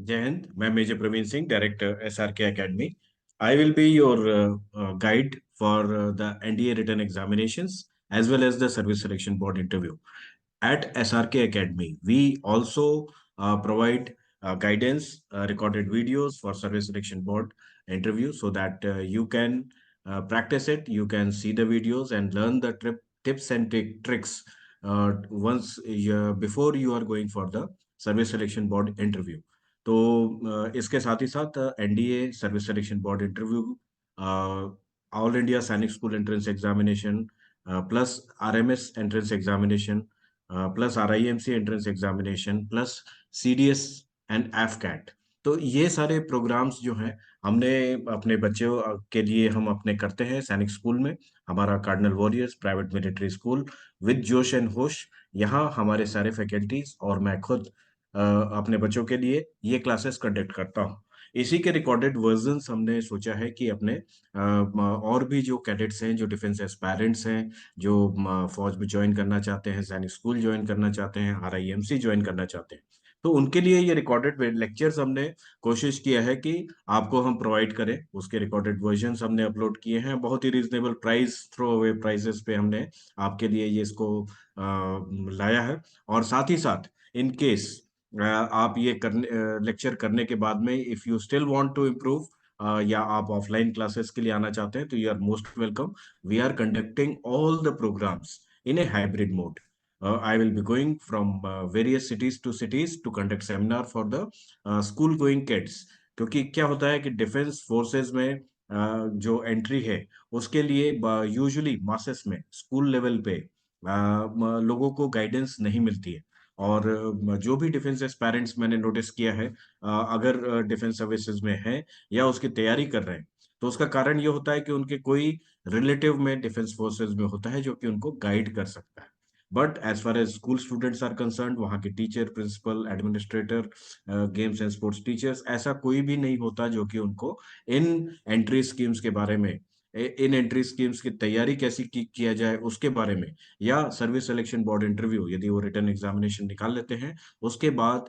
जय हिंद। मैं major Praveen Singh, director SRK Academy. I will be your guide for the NDA written examinations as well as the Service Selection Board interview. At SRK Academy, we also provide guidance, recorded videos for Service Selection Board interview so that you can practice it, you can see the videos and learn the tips and tricks before you are going for the Service Selection Board interview. तो इसके साथ ही साथ NDA service selection board interview, all India Sainik school entrance examination, plus RMS entrance examination, plus RIMC entrance examination, plus CDS and AFCAT. तो ये सारे programmes जो हैं हमने अपने बच्चों के लिए हम अपने करते हैं सैनिक स्कूल में। हमारा cardinal warriors private military school with जोश एंड होश, यहाँ हमारे सारे फैकल्टीज और मैं खुद अपने बच्चों के लिए ये क्लासेस कंडक्ट करता हूँ। इसी के रिकॉर्डेड वर्जन्स हमने सोचा है कि अपने और भी जो कैडेट्स हैं, जो डिफेंस एस्पायरेंट्स हैं, जो फौज में ज्वाइन करना चाहते हैं, सैनिक स्कूल ज्वाइन करना चाहते हैं, RIMC ज्वाइन करना चाहते हैं, तो उनके लिए ये रिकॉर्डेड लेक्चर्स हमने कोशिश किया है कि आपको हम प्रोवाइड करें। उसके रिकॉर्डेड वर्जन्स हमने अपलोड किए हैं, बहुत ही reasonable price, throw away prices पे हमने आपके लिए ये इसको लाया है। और साथ ही साथ इन केस आप ये करने लेक्चर करने के बाद में if you still want to improve, या आप ऑफलाइन क्लासेस के लिए आना चाहते हैं, तो you are most welcome. We are conducting all the programmes in a hybrid mode. I will be going from various cities to cities to conduct seminar for the school going kids. क्योंकि क्या होता है कि defence forces में जो entry है उसके लिए यूजुअली मासेस में स्कूल लेवल पे लोगों को गाइडेंस नहीं मिलती है। और जो भी डिफेंस एस्पायरेंट्स मैंने नोटिस किया है, अगर डिफेंस सर्विसेज में है या उसकी तैयारी कर रहे हैं, तो उसका कारण ये होता है कि उनके कोई रिलेटिव में डिफेंस फोर्सेज में होता है जो कि उनको गाइड कर सकता है। But as far as school students are concerned, वहाँ के teacher, principal, administrator, games and sports teachers, ऐसा कोई भी नहीं होता जो कि उनको इन एंट्री स्कीम्स के बारे में, इन एंट्री स्कीम्स की तैयारी कैसी किया जाए उसके बारे में, या सर्विस सिलेक्शन बोर्ड इंटरव्यू यदि वो रिटर्न एग्जामिनेशन निकाल लेते हैं, उसके बाद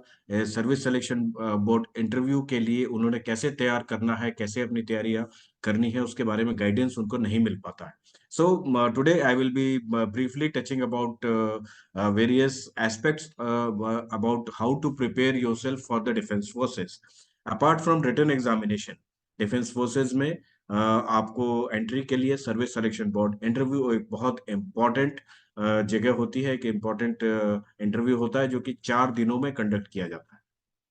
सर्विस सिलेक्शन बोर्ड इंटरव्यू के लिए उन्होंने कैसे तैयार करना है, कैसे अपनी तैयारियां करनी है, उसके बारे में गाइडेंस उनको नहीं मिल पाता है। So today I will be briefly touching about various aspects about how to prepare yourself for the defense forces. Apart from written examination, defence forces में आपको एंट्री के लिए सर्विस सिलेक्शन बोर्ड इंटरव्यू एक बहुत इम्पोर्टेंट जगह होती है, कि इम्पोर्टेंट इंटरव्यू होता है जो कि 4 दिनों में कंडक्ट किया जाता है।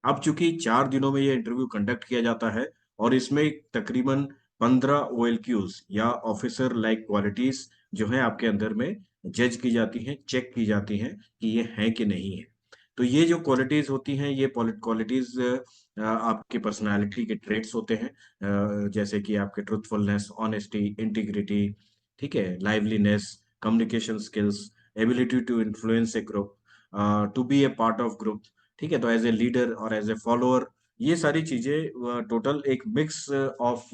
अब चूंकि 4 दिनों में ये इंटरव्यू कंडक्ट किया जाता है और इसमें तकरीबन 15 OLQs या ऑफिसर लाइक क्वालिटीज जो है आपके अंदर में जज की जाती हैं, चेक की जाती हैं कि ये है कि नहीं है। तो ये जो क्वालिटीज होती हैं, ये क्वालिटीज आपकी पर्सनालिटी के ट्रेट्स होते हैं, जैसे कि आपके ट्रुथफुलनेस, ऑनेस्टी, इंटीग्रिटी, ठीक है, liveliness, communication skills, ability to influence a group, to be a part of group, ठीक है। तो एज ए लीडर और एज ए फॉलोअर, ये सारी चीजें टोटल एक मिक्स ऑफ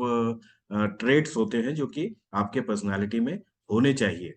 ट्रेड्स होते हैं जो कि आपके पर्सनालिटी में होने चाहिए।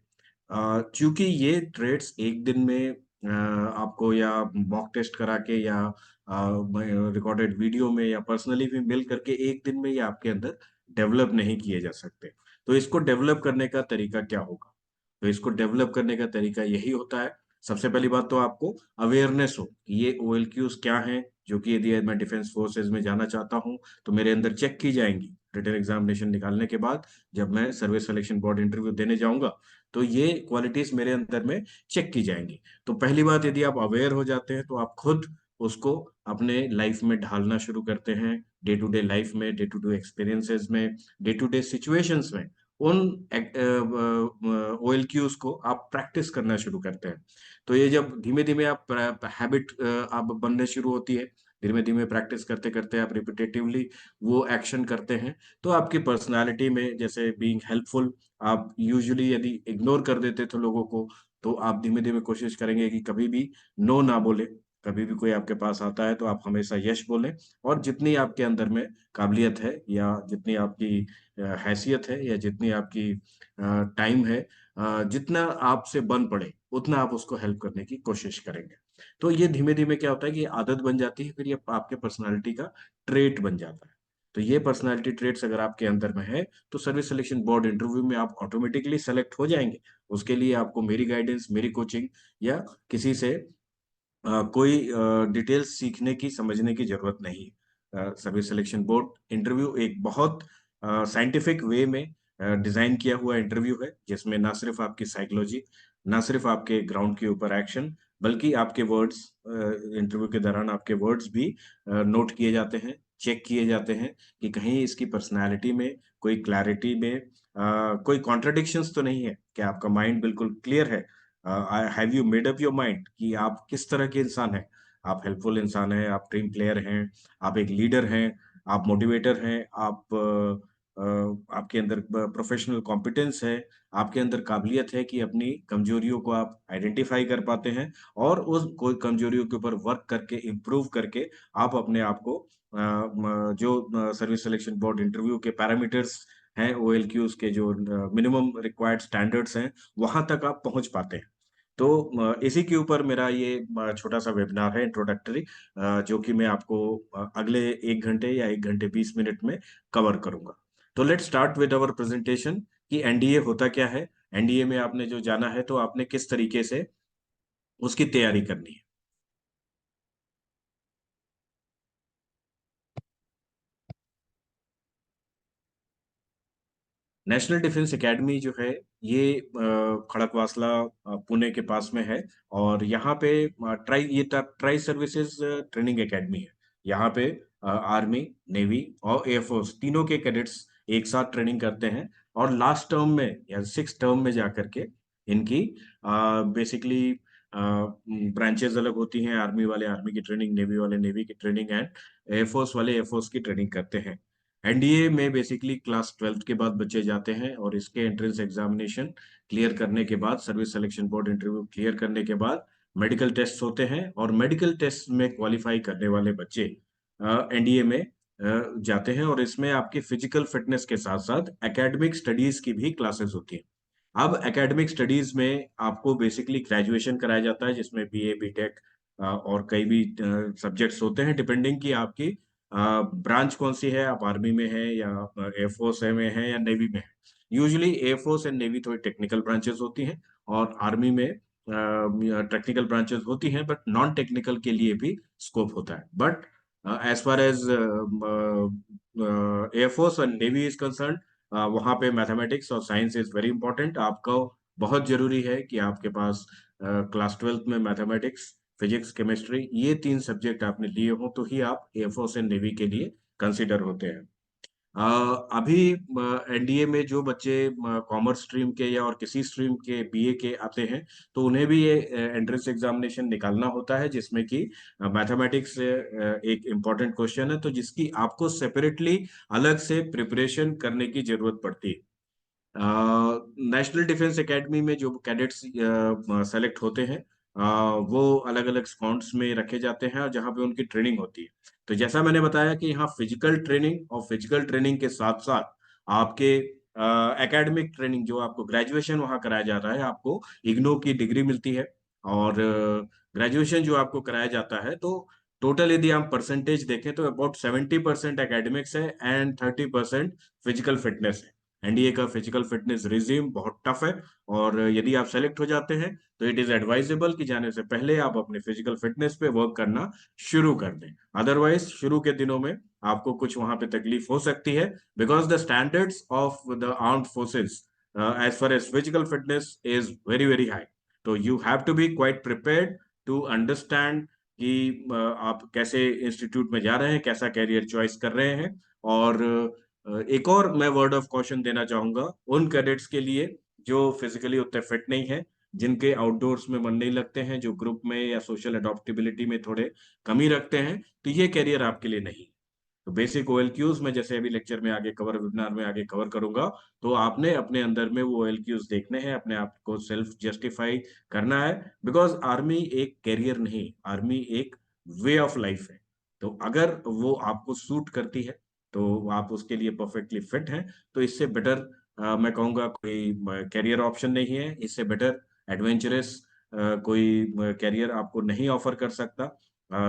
क्योंकि ये ट्रेड्स एक दिन में आपको या मॉक टेस्ट करा के या रिकॉर्डेड वीडियो में या पर्सनली भी मिल करके एक दिन में ये आपके अंदर डेवलप नहीं किए जा सकते। तो इसको डेवलप करने का तरीका क्या होगा? तो इसको डेवलप करने का तरीका यही होता है, सबसे पहली बात तो आपको अवेयरनेस हो कि ये OLQs क्या हैं, जो कि यदि मैं डिफेंस फोर्सेज में जाना चाहता हूं तो मेरे अंदर चेक की जाएंगी रिटन एग्जामिनेशन निकालने के बाद। जब मैं सर्विस सिलेक्शन बोर्ड इंटरव्यू देने जाऊंगा तो ये क्वालिटीज मेरे अंदर में चेक की जाएंगी। तो पहली बात, यदि आप अवेयर हो जाते हैं तो आप खुद उसको अपने लाइफ में ढालना शुरू करते हैं, डे टू डे लाइफ में, डे टू डे एक्सपीरियंसेस में, डे टू डे सिचुएशंस में उन OLQs को आप प्रैक्टिस करना शुरू करते हैं। तो ये जब धीमे धीमे आप हैबिट आप बनने शुरू होती है, धीमे धीमे प्रैक्टिस करते करते आप रिपीटेटिवली वो एक्शन करते हैं, तो आपकी पर्सनालिटी में, जैसे बीइंग हेल्पफुल, आप यूजुअली यदि इग्नोर कर देते थे लोगों को, तो आप धीमे धीमे कोशिश करेंगे कि कभी भी नो ना बोले। कभी भी कोई आपके पास आता है तो आप हमेशा यश बोलें, और जितनी आपके अंदर में काबिलियत है, या जितनी आपकी हैसियत है, या जितनी आपकी टाइम है, जितना आपसे बन पड़े उतना आप उसको हेल्प करने की कोशिश करेंगे। तो ये धीमे धीमे क्या होता है कि आदत बन जाती है, फिर ये आपके पर्सनालिटी का ट्रेट बन जाता है। तो ये पर्सनालिटी ट्रेट्स अगर आपके अंदर में है, तो सर्विस सिलेक्शन बोर्ड इंटरव्यू में आप ऑटोमेटिकली सेलेक्ट हो जाएंगे। उसके लिए आपको मेरी गाइडेंस, मेरी कोचिंग, या किसी से कोई डिटेल्स सीखने की, समझने की जरूरत नहीं है। सर्विस सिलेक्शन बोर्ड इंटरव्यू एक बहुत साइंटिफिक वे में डिजाइन किया हुआ इंटरव्यू है, जिसमें ना सिर्फ आपकी साइकोलॉजी, ना सिर्फ आपके ग्राउंड के ऊपर एक्शन, बल्कि आपके वर्ड्स, इंटरव्यू के दौरान आपके वर्ड्स भी नोट किए जाते हैं, चेक किए जाते हैं कि कहीं इसकी पर्सनैलिटी में, कोई क्लैरिटी में कोई कॉन्ट्रडिक्शंस तो नहीं है, कि आपका माइंड बिल्कुल क्लियर है। Have you made up your mind कि आप किस तरह के इंसान हैं। आप हेल्पफुल इंसान हैं, आप टीम प्लेयर हैं, आप एक लीडर हैं, आप मोटिवेटर हैं, आप आपके अंदर प्रोफेशनल कॉम्पिटेंस है, आपके अंदर काबिलियत है कि अपनी कमजोरियों को आप आइडेंटिफाई कर पाते हैं, और उस कोई कमजोरियों के ऊपर वर्क करके, इम्प्रूव करके आप अपने आप को जो सर्विस सिलेक्शन बोर्ड इंटरव्यू के पैरामीटर्स हैं, OLQs के जो मिनिमम रिक्वायर्ड स्टैंडर्ड्स हैं, वहां तक आप पहुंच पाते हैं। तो इसी के ऊपर मेरा ये छोटा सा वेबिनार है, इंट्रोडक्टरी, जो कि मैं आपको अगले 1 घंटे या 1 घंटे 20 मिनट में कवर करूंगा। तो let's start with our presentation कि एनडीए होता क्या है। एनडीए में आपने जो जाना है, तो आपने किस तरीके से उसकी तैयारी करनी है। नेशनल डिफेंस एकेडमी जो है, ये खड़कवासला, पुणे के पास में है। और यहाँ पे ट्राई सर्विसेज ट्रेनिंग एकेडमी है। यहाँ पे आर्मी, नेवी और एयरफोर्स तीनों के कैडेट्स एक साथ ट्रेनिंग करते हैं। और लास्ट टर्म में या 6th टर्म में जाकर के इनकी बेसिकली ब्रांचेस अलग होती हैं। आर्मी वाले आर्मी की ट्रेनिंग, नेवी वाले नेवी की ट्रेनिंग, एंड एयरफोर्स वाले एयरफोर्स की ट्रेनिंग करते हैं। एनडीए में बेसिकली क्लास 12th के बाद बच्चे जाते हैं, और इसके एंट्रेंस एग्जामिनेशन क्लियर करने के बाद, service selection board interview clear करने के बाद मेडिकल टेस्ट होते हैं, और मेडिकल टेस्ट में क्वालिफाई करने वाले बच्चे एनडीए में जाते हैं। और इसमें आपकी फिजिकल फिटनेस के साथ साथ एकेडमिक स्टडीज की भी क्लासेस होती हैं। अब एकेडमिक स्टडीज में आपको बेसिकली ग्रेजुएशन कराया जाता है, जिसमें बीए, बीटेक और कई भी सब्जेक्ट्स होते हैं, डिपेंडिंग कि आपकी ब्रांच कौन सी है, आप आर्मी में है, या एयरफोर्स में है, या नेवी में है। यूजुअली एयरफोर्स एंड नेवी थोड़ी टेक्निकल ब्रांचेस होती हैं, और आर्मी में टेक्निकल ब्रांचेस होती हैं, बट नॉन टेक्निकल के लिए भी स्कोप होता है। But as far as air force and navy is concerned, वहाँ पे मैथमेटिक्स और साइंस इज वेरी इंपॉर्टेंट। आपको बहुत जरूरी है कि आपके पास क्लास 12th में मैथमेटिक्स, फिजिक्स, केमिस्ट्री, ये 3 सब्जेक्ट आपने लिए हो, तो ही आप एयरफोर्स एंड नेवी के लिए कंसिडर होते हैं। अ, अभी एनडीए में जो बच्चे कॉमर्स स्ट्रीम के या और किसी स्ट्रीम के बीए के आते हैं, तो उन्हें भी ये एंट्रेंस एग्जामिनेशन निकालना होता है, जिसमें कि मैथमेटिक्स एक इम्पॉर्टेंट क्वेश्चन है, तो जिसकी आपको सेपरेटली अलग से प्रिपरेशन करने की जरूरत पड़ती है। नेशनल डिफेंस एकेडमी में जो कैडेट्स सेलेक्ट होते हैं, वो अलग अलग स्क्वाड्स में रखे जाते हैं, और जहाँ पे उनकी ट्रेनिंग होती है। तो जैसा मैंने बताया कि यहाँ फिजिकल ट्रेनिंग, और फिजिकल ट्रेनिंग के साथ साथ आपके एकेडमिक ट्रेनिंग, जो आपको ग्रेजुएशन वहाँ कराया जाता है, आपको इग्नो की डिग्री मिलती है। और ग्रेजुएशन जो आपको कराया जाता है, तो टोटल यदि आप परसेंटेज देखें, तो अबाउट 70% एकेडमिक्स है एंड 30% फिजिकल फिटनेस है। एनडीए का फिजिकल फिटनेस रिजीम बहुत टफ है, और यदि आप सेलेक्ट हो जाते हैं, तो इट इज एडवाइजेबल कि जाने से पहले आप अपने फिजिकल फिटनेस पे वर्क करना शुरू कर दें। अदरवाइज शुरू के दिनों में आपको कुछ वहां पे तकलीफ हो सकती है, because the standards of the armed forces as far as physical fitness is very very high. तो you have to be quite prepared to understand कि आप कैसे इंस्टीट्यूट में जा रहे हैं, कैसा कैरियर चॉइस कर रहे हैं। और एक और मैं वर्ड ऑफ कॉशन देना चाहूंगा उन कैडेट्स के लिए जो फिजिकली उतने फिट नहीं है, जिनके आउटडोर्स में मन नहीं लगते हैं, जो ग्रुप में या सोशल अडॉप्टेबिलिटी में थोड़े कमी रखते हैं, तो ये कैरियर आपके लिए नहीं। तो बेसिक ओएलक्यूज में जैसे अभी लेक्चर में आगे कवर, वेबिनार में आगे कवर करूंगा, तो आपने अपने अंदर में वो ओएलक्यूज देखने हैं, अपने आप को सेल्फ जस्टिफाई करना है। बिकॉज आर्मी एक कैरियर नहीं, आर्मी एक वे ऑफ लाइफ है। तो अगर वो आपको सूट करती है, तो आप उसके लिए परफेक्टली फिट हैं, तो इससे बेटर मैं कहूँगा कोई कैरियर ऑप्शन नहीं है। इससे बेटर एडवेंचरस कोई कैरियर आपको नहीं ऑफर कर सकता।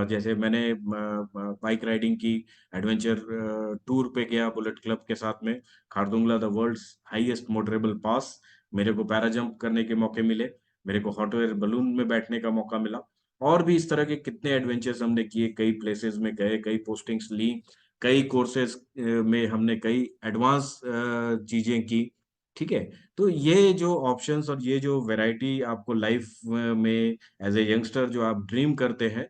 जैसे मैंने बाइक राइडिंग की, एडवेंचर टूर पे गया बुलेट क्लब के साथ में, Khardungla the world's highest motorable pass, मेरे को पैरा जंप करने के मौके मिले, मेरे को हॉट एयर बलून में बैठने का मौका मिला, और भी इस तरह के कितने एडवेंचर्स हमने किए, कई प्लेसेस में गए, कई पोस्टिंग्स ली, कई कोर्सेज में हमने कई एडवांस चीजें की। ठीक है। तो ये जो ऑप्शंस और ये जो वैरायटी आपको लाइफ में एज ए यंगस्टर जो आप ड्रीम करते हैं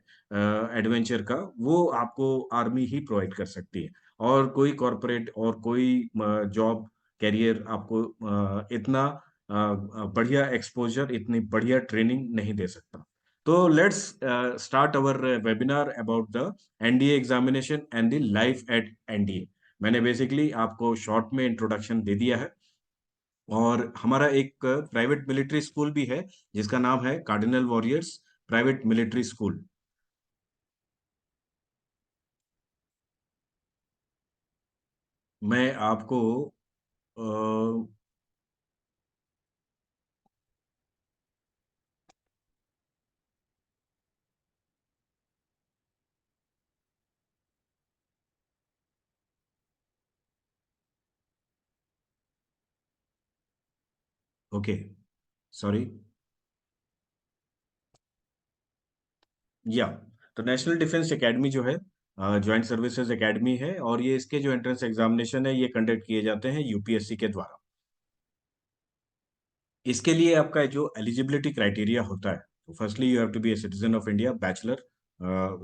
एडवेंचर का, वो आपको आर्मी ही प्रोवाइड कर सकती है। और कोई कॉरपोरेट और कोई जॉब कैरियर आपको इतना बढ़िया एक्सपोजर, इतनी बढ़िया ट्रेनिंग नहीं दे सकता। तो let's start our webinar about the NDA examination and the life at NDA. मैंने बेसिकली आपको शॉर्ट में इंट्रोडक्शन दे दिया है। और हमारा एक प्राइवेट मिलिट्री स्कूल भी है, जिसका नाम है cardinal warriors private military school. मैं आपको ओके, सॉरी, या तो नेशनल डिफेंस एकेडमी जो है ज्वाइंट सर्विसेज एकेडमी है, और ये इसके जो एंट्रेंस एग्जामिनेशन है ये कंडक्ट किए जाते हैं यूपीएससी के द्वारा। इसके लिए आपका जो एलिजिबिलिटी क्राइटेरिया होता है, तो firstly you have to be a citizen of India, bachelor,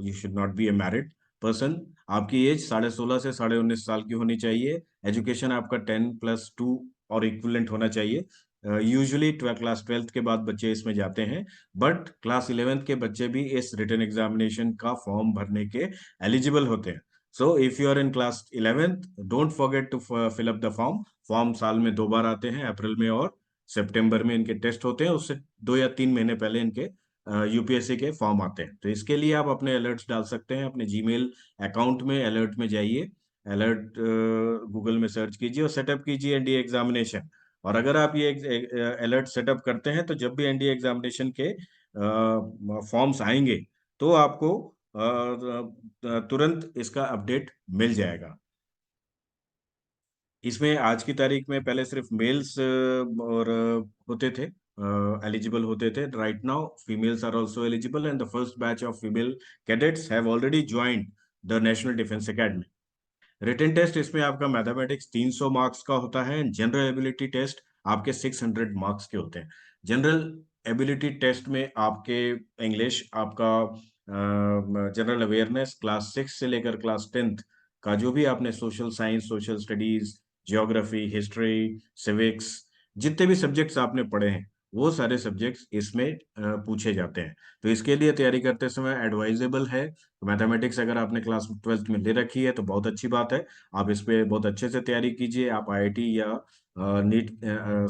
you should not be a married person. आपकी एज 16.5 से 19.5 साल की होनी चाहिए। एजुकेशन आपका 10+2 और इक्विवेलेंट होना चाहिए। यूजुअली क्लास 12th के बाद बच्चे इसमें जाते हैं, बट क्लास 11th के बच्चे भी इस रिटन एग्जामिनेशन का फॉर्म भरने के एलिजिबल होते हैं। So if you are in class 11th, don't forget to fill up the form. Form साल में 2 बार आते हैं, अप्रैल में और सितंबर में इनके टेस्ट होते हैं। उससे 2 या 3 महीने पहले इनके यूपीएससी के फॉर्म आते हैं। तो इसके लिए आप अपने अलर्ट्स डाल सकते हैं अपने जीमेल अकाउंट में। अलर्ट में जाइए, अलर्ट गूगल में सर्च कीजिए और सेटअप कीजिए एनडीए एग्जामिनेशन। और अगर आप ये अलर्ट सेटअप करते हैं, तो जब भी एनडीए एग्जामिनेशन के फॉर्म्स आएंगे, तो आपको तुरंत इसका अपडेट मिल जाएगा। इसमें आज की तारीख में पहले सिर्फ मेल्स और होते थे, एलिजिबल होते थे। Right now females are also eligible, and the first batch of female cadets have already joined the National Defence Academy. Written test इसमें आपका मैथमेटिक्स 300 मार्क्स का होता है। जनरल एबिलिटी टेस्ट आपके 600 मार्क्स के होते हैं। जनरल एबिलिटी टेस्ट में आपके इंग्लिश, आपका जनरल अवेयरनेस क्लास 6 से लेकर क्लास 10th का जो भी आपने social science, social studies, geography, history, civics, जितने भी सब्जेक्ट्स आपने पढ़े हैं, वो सारे सब्जेक्ट्स इसमें पूछे जाते हैं। तो इसके लिए तैयारी करते समय एडवाइजेबल है, मैथमेटिक्स अगर आपने क्लास 12th में ले रखी है तो बहुत अच्छी बात है। आप इस पे बहुत अच्छे से तैयारी कीजिए। आप आईआईटी या नीट,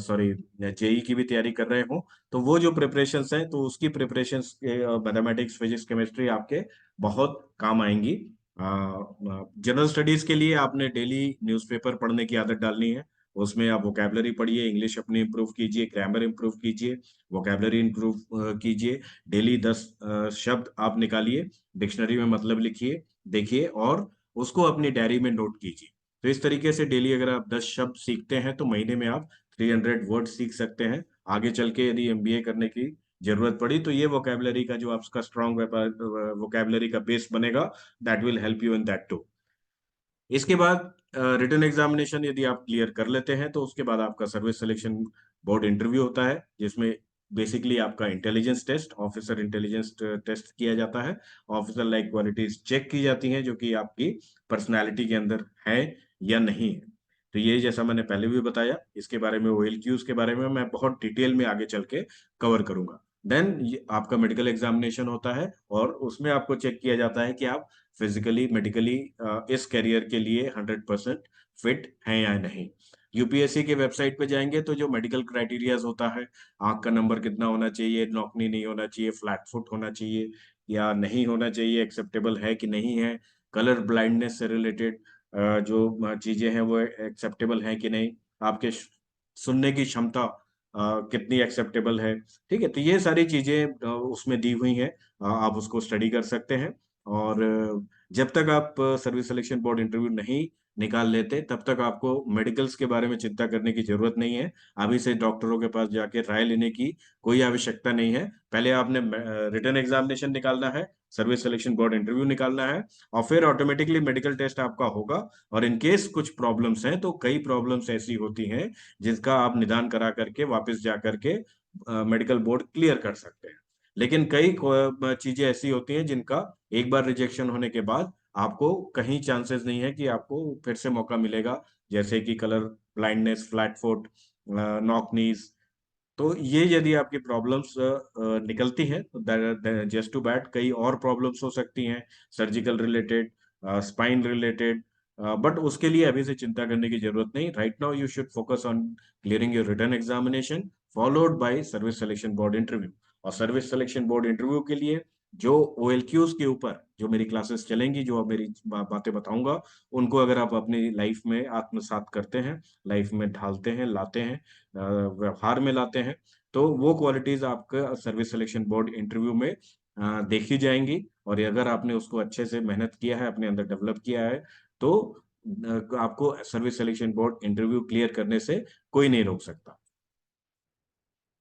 सॉरी, जेई की भी तैयारी कर रहे हो, तो वो जो प्रिपरेशंस हैं, तो उसकी प्रिपरेशंस मैथमेटिक्स, फिजिक्स, केमिस्ट्री आपके बहुत काम आएंगी। जनरल स्टडीज के लिए आपने डेली न्यूज़पेपर पढ़ने की आदत डालनी है। उसमें आप वोकेबलरी पढ़िए, इंग्लिश अपनी इंप्रूव कीजिए, ग्रामर इंप्रूव कीजिए, वोकेबलरी इंप्रूव कीजिए। डेली 10 शब्द आप निकालिए, डिक्शनरी में मतलब लिखिए, देखिए, और उसको अपनी डायरी में नोट कीजिए। तो इस तरीके से डेली अगर आप 10 शब्द सीखते हैं, तो महीने में आप 300 वर्ड सीख सकते हैं। आगे चल के यदि एमबीए करने की जरूरत पड़ी, तो ये वोकेबलरी का जो आपका स्ट्रॉन्ग वोकेबलरी का बेस बनेगा, that will help you in that too. इसके बाद रिटन एग्जामिनेशन यदि आप क्लियर कर लेते हैं, तो उसके बाद आपका सर्विस सिलेक्शन बोर्ड इंटरव्यू होता है, जिसमें बेसिकली आपका intelligence test, officer intelligence test किया जाता है। ऑफिसर लाइक क्वालिटीज चेक की जाती हैं, जो कि आपकी पर्सनालिटी के अंदर है या नहीं है। तो ये जैसा मैंने पहले भी बताया, इसके बारे में, ओएलक्यूज के बारे में मैं बहुत डिटेल में आगे चल के कवर करूंगा। देन आपका मेडिकल एग्जामिनेशन होता है, और उसमें आपको चेक किया जाता है कि आप फिजिकली मेडिकली इस करियर के लिए 100% फिट हैं या नहीं। यूपीएससी के वेबसाइट पे जाएंगे तो जो मेडिकल क्राइटेरियाज होता है, आंख का नंबर कितना होना चाहिए, नौकनी नहीं होना चाहिए, फ्लैट फुट होना चाहिए या नहीं होना चाहिए, एक्सेप्टेबल है कि नहीं है, कलर ब्लाइंडनेस से रिलेटेड जो चीजें हैं वो एक्सेप्टेबल हैं कि नहीं, आपके सुनने की क्षमता कितनी एक्सेप्टेबल है। ठीक है, तो ये सारी चीजें उसमें दी हुई हैं, आप उसको स्टडी कर सकते हैं। और जब तक आप सर्विस सिलेक्शन बोर्ड इंटरव्यू नहीं निकाल लेते तब तक आपको मेडिकल्स के बारे में चिंता करने की जरूरत नहीं है। अभी से डॉक्टरों के पास जाके राय लेने की कोई आवश्यकता नहीं है। पहले आपने रिटन एग्जामिनेशन निकालना है, सर्विस सिलेक्शन बोर्ड इंटरव्यू निकालना है, और फिर ऑटोमेटिकली मेडिकल टेस्ट आपका होगा। और इन केस कुछ प्रॉब्लम्स हैं, तो कई प्रॉब्लम्स ऐसी होती हैं जिसका आप निदान करा करके वापस जा करके मेडिकल बोर्ड क्लियर कर सकते हैं। लेकिन कई चीजें ऐसी होती हैं जिनका एक बार रिजेक्शन होने के बाद आपको कहीं चांसेस नहीं है कि आपको फिर से मौका मिलेगा, जैसे कि colour blindness, flat foot, knock नीज। तो ये यदि आपकी प्रॉब्लम्स निकलती हैं तो जस्ट टू बैड कई और प्रॉब्लम्स हो सकती हैं, surgical related, spine related. But उसके लिए अभी से चिंता करने की जरूरत नहीं। Right now you should focus on clearing your written examination followed by Service selection board interview. और सर्विस सिलेक्शन बोर्ड इंटरव्यू के लिए जो OLQs के ऊपर जो मेरी क्लासेस चलेंगी, जो अब मेरी बातें बताऊंगा, उनको अगर आप अपनी लाइफ में आत्मसात करते हैं, लाइफ में ढालते हैं, लाते हैं, व्यवहार में लाते हैं, तो वो क्वालिटीज आपका सर्विस सिलेक्शन बोर्ड इंटरव्यू में देखी जाएंगी। और अगर आपने उसको अच्छे से मेहनत किया है, अपने अंदर डेवलप किया है, तो आपको Service selection board interview clear करने से कोई नहीं रोक सकता।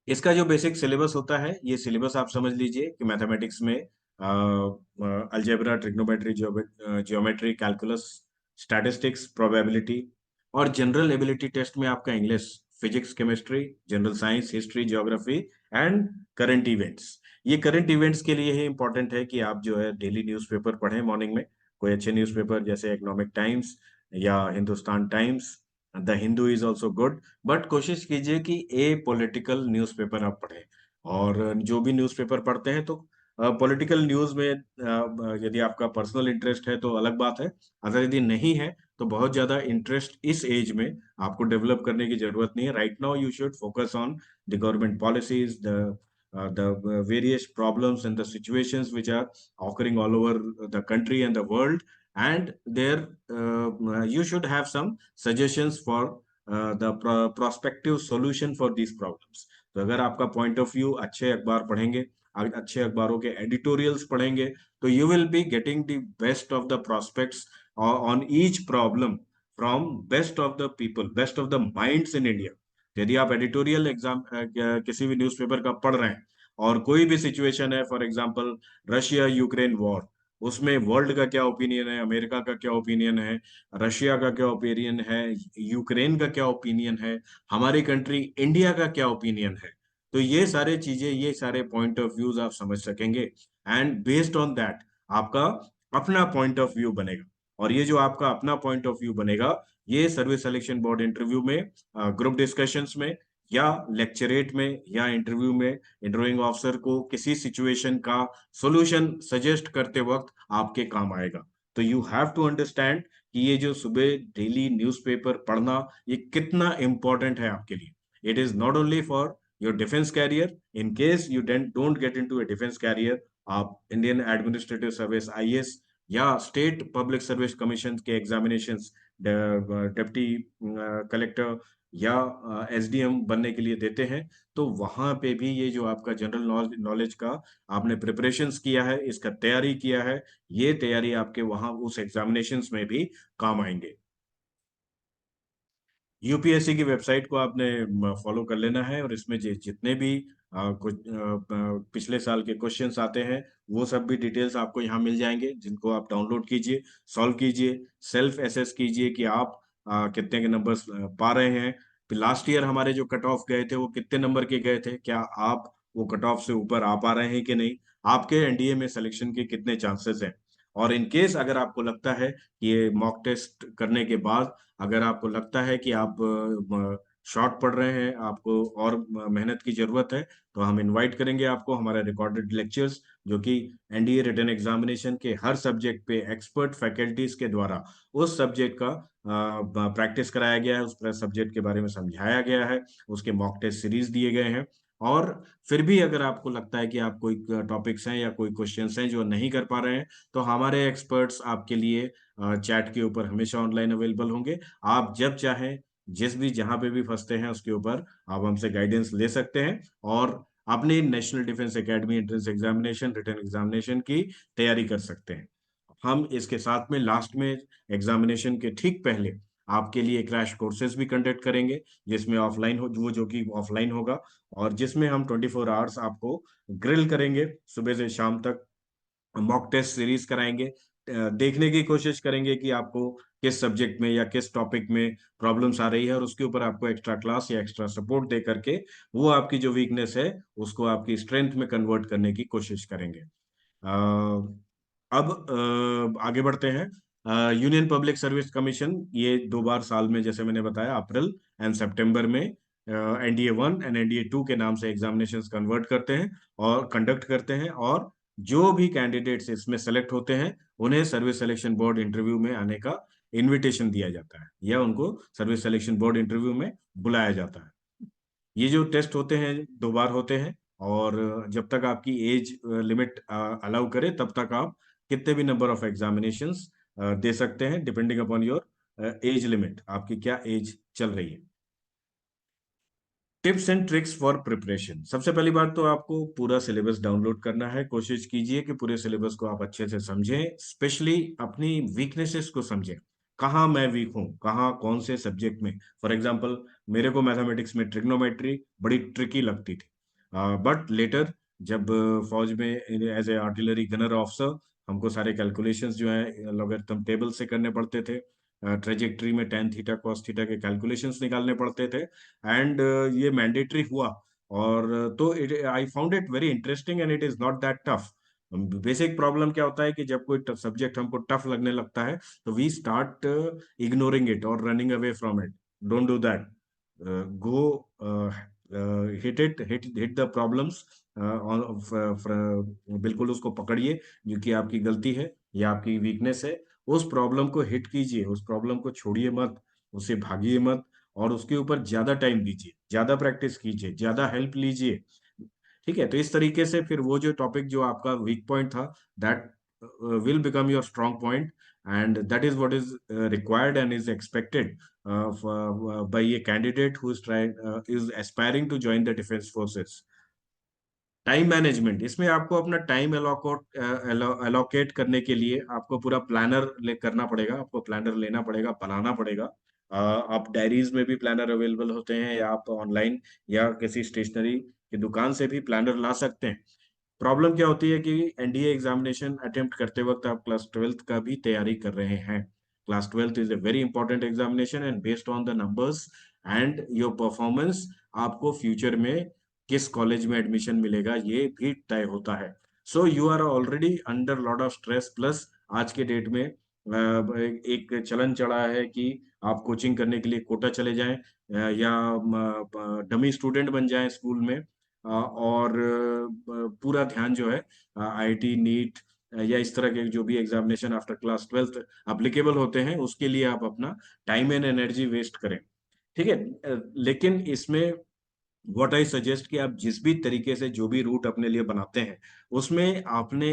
इसका जो बेसिक सिलेबस होता है, ये सिलेबस आप समझ लीजिए कि मैथमेटिक्स में algebra, trigonometry, geometry, calculus, statistics, probability, और जनरल एबिलिटी टेस्ट में आपका English, physics, chemistry, general science, history, geography and current events. ये करंट इवेंट्स के लिए ही इंपॉर्टेंट है कि आप जो है डेली न्यूज़पेपर पढ़ें मॉर्निंग में, कोई अच्छे न्यूज़पेपर जैसे इकोनॉमिक टाइम्स या Hindustan times, the Hindu is also good. But कोशिश कीजिए कि ए पॉलिटिकल न्यूज़पेपर आप पढ़ें। और जो भी न्यूज़पेपर पढ़ते हैं तो पॉलिटिकल न्यूज़ में यदि आपका पर्सनल इंटरेस्ट है तो अलग बात है। अगर यदि नहीं है तो बहुत ज्यादा इंटरेस्ट इस एज में आपको डेवलप करने की जरूरत नहीं है। Right now you should focus on the government policies, the various problems and the situations which are occurring all over the country and the world, and there you should have some suggestions for the prospective solution for these problems. तो अगर आपका point of view, अच्छे अखबार पढ़ेंगे, अच्छे अखबारों के editorials पढ़ेंगे, तो you will be getting the best of the prospects on each problem from best of the people, best of the minds in India. यदि आप एडिटोरियल एग्जाम किसी भी न्यूज़पेपर का पढ़ रहे हैं और कोई भी सिचुएशन है, for example Russia Ukraine war, उसमें वर्ल्ड का क्या ओपिनियन है, अमेरिका का क्या ओपिनियन है, रशिया का क्या ओपिनियन है, यूक्रेन का क्या ओपिनियन है, हमारी कंट्री इंडिया का क्या ओपिनियन है, तो ये सारे चीजें, ये सारे पॉइंट ऑफ व्यूज आप समझ सकेंगे। एंड बेस्ड ऑन दैट आपका अपना पॉइंट ऑफ व्यू बनेगा। और ये जो आपका अपना पॉइंट ऑफ व्यू बनेगा, ये सर्विस सिलेक्शन बोर्ड इंटरव्यू में, ग्रुप डिस्कशंस में, या लेक्चरेट में, या इंटरव्यू में इंटरव्यूइंग ऑफिसर को किसी सिचुएशन का सॉल्यूशन सजेस्ट करते वक्त आपके काम आएगा। तो यू हैव टू अंडरस्टैंड कि ये जो सुबह डेली न्यूज़पेपर पढ़ना ये कितना इंपॉर्टेंट है आपके लिए। It is not only for your defence career. In case you don't get into a defence career, आप इंडियन एडमिनिस्ट्रेटिव सर्विस, IAS, या स्टेट पब्लिक सर्विस कमीशन के एग्जामिनेशंस, डिप्टी कलेक्टर या SDM बनने के लिए देते हैं, तो वहां पे भी ये जो आपका जनरल नॉलेज का आपने प्रिपरेशंस किया है, इसका तैयारी किया है, ये तैयारी आपके वहां उस एग्जामिनेशंस में भी काम आएंगे। यूपीएससी की वेबसाइट को आपने फॉलो कर लेना है, और इसमें जितने भी कुछ पिछले साल के क्वेश्चंस आते हैं, वो सब भी डिटेल्स आपको यहाँ मिल जाएंगे, जिनको आप डाउनलोड कीजिए, सॉल्व कीजिए, सेल्फ एसेस कीजिए कि आप कितने के नंबर्स पा रहे हैं। लास्ट ईयर हमारे जो कट ऑफ गए थे वो कितने नंबर के गए थे, क्या आप वो कट ऑफ से ऊपर आ पा रहे हैं कि नहीं, आपके एनडीए में सिलेक्शन के कितने चांसेस हैं। और इन केस अगर आपको लगता है कि ये मॉक टेस्ट करने के बाद अगर आपको लगता है कि आप शॉर्ट पढ़ रहे हैं, आपको और मेहनत की जरूरत है, तो हम इनवाइट करेंगे आपको हमारे रिकॉर्डेड लेक्चर्स, जो कि एनडीए रिटन एग्जामिनेशन के हर सब्जेक्ट पे एक्सपर्ट फैकल्टीज के द्वारा उस सब्जेक्ट का प्रैक्टिस कराया गया है, उस सब्जेक्ट के बारे में समझाया गया है, उसके मॉक टेस्ट सीरीज दिए गए हैं। और फिर भी अगर आपको लगता है कि आप कोई टॉपिक्स हैं या कोई क्वेश्चंस हैं जो नहीं कर पा रहे हैं, तो हमारे एक्सपर्ट्स आपके लिए चैट के ऊपर हमेशा ऑनलाइन अवेलेबल होंगे। आप जब चाहें, जिस भी जहां पे भी फंसते हैं उसके ऊपर आप हमसे गाइडेंस ले सकते हैं, और अपनी National Defence Academy entrance examination written examination की तैयारी कर सकते हैं। हम इसके साथ में लास्ट में एग्जामिनेशन के ठीक पहले आपके लिए क्रैश कोर्सेज भी कंडक्ट करेंगे, जिसमें ऑफलाइन हो, वो जो कि ऑफलाइन होगा, और जिसमें हम 24 आवर्स आपको ग्रिल करेंगे, सुबह से शाम तक मॉक टेस्ट सीरीज कराएंगे। देखने की कोशिश करेंगे कि आपको किस सब्जेक्ट में या किस टॉपिक में प्रॉब्लम्स आ रही है, और उसके ऊपर आपको एक्स्ट्रा क्लास या एक्स्ट्रा सपोर्ट दे करके वो आपकी जो वीकनेस है उसको आपकी स्ट्रेंथ में कन्वर्ट करने की कोशिश करेंगे। अब आगे बढ़ते हैं। यूनियन पब्लिक सर्विस कमीशन ये 2 बार साल में, जैसे मैंने बताया, अप्रैल एंड सितंबर में एनडीए 1 एंड एनडीए 2 के नाम से एग्जामिनेशंस कन्वर्ट करते हैं और कंडक्ट करते हैं, और जो भी कैंडिडेट्स इसमें सेलेक्ट होते हैं उन्हें सर्विस सिलेक्शन बोर्ड इंटरव्यू में आने का इनविटेशन दिया जाता है, या उनको सर्विस सिलेक्शन बोर्ड इंटरव्यू में बुलाया जाता है। ये जो टेस्ट होते हैं 2 बार होते हैं, और जब तक आपकी एज लिमिट अलाउ करे तब तक आप कितने भी नंबर ऑफ एग्जामिनेशंस दे सकते हैं, depending upon your age limit, आपकी क्या एज चल रही है। Tips and tricks for preparation. सबसे पहली बात तो आपको पूरा सिलेबस डाउनलोड करना है। कोशिश कीजिए कि पूरे सिलेबस को आप अच्छे से समझें, स्पेशली अपनी वीकनेसेस को समझें। कहाँ मैं वीक हूँ, कहाँ कौन से सब्जेक्ट में। फॉर एग्जांपल, मेरे को मैथमेटिक्स में ट्रिग्नोमेट्री बड़ी ट्रिकी लगती थी, बट लेटर जब फौज में as a artillery gunner officer, हमको सारे कैलकुलेशंस जो है लॉगरिथम टेबल से करने पड़ते थे, ट्रेजेक्ट्री में टेन थीटा कॉस थीटा के कैलकुलेशंस निकालने पड़ते थे, एंड ये मैंडेटरी हुआ। और तो it I found it very interesting and it is not that tough. Basic problem क्या होता है कि जब कोई सब्जेक्ट हमको टफ लगने लगता है, तो वी स्टार्ट इग्नोरिंग इट और running away from it. Don't do that. Go hit the problems, बिल्कुल उसको पकड़िए, जो कि आपकी गलती है या आपकी वीकनेस है, उस प्रॉब्लम को हिट कीजिए, उस प्रॉब्लम को छोड़िए मत, उससे भागिए मत, और उसके ऊपर ज्यादा टाइम दीजिए, ज्यादा प्रैक्टिस कीजिए, ज्यादा हेल्प लीजिए। ठीक है, तो इस तरीके से फिर वो जो टॉपिक जो आपका वीक पॉइंट था, that will become your strong point, and that is what is required and is expected by a candidate who is aspiring to join the defence forces. Time management, इसमें आपको अपना time allocate करने के लिए आपको पूरा planner करना पड़ेगा, आपको प्लानर लेना पड़ेगा, बनाना पड़ेगा। आप डायरीज में भी प्लानर अवेलेबल होते हैं, या आप ऑनलाइन या किसी स्टेशनरी की दुकान से भी प्लानर ला सकते हैं। प्रॉब्लम क्या होती है कि एनडीए एग्जामिनेशन अटेम्प्ट करते वक्त आप क्लास ट्वेल्थ का भी तैयारी कर रहे हैं। Class twelfth is a very important examination, and based on the numbers and your performance, आपको फ्यूचर में किस कॉलेज में एडमिशन मिलेगा ये भी तय होता है। So you are already under lot of stress, plus आज के डेट में एक चलन चढ़ा है कि आप कोचिंग करने के लिए कोटा चले जाएं, या डमी स्टूडेंट बन जाएं स्कूल में, और पूरा ध्यान जो है आईआईटी नीट या इस तरह के जो भी examination after class twelfth applicable होते हैं उसके लिए आप अपना टाइम एंड एनर्जी वेस्ट करें। ठीक है, लेकिन इसमें व्हाट आई सजेस्ट कि आप जिस भी तरीके से जो भी रूट अपने लिए बनाते हैं, उसमें आपने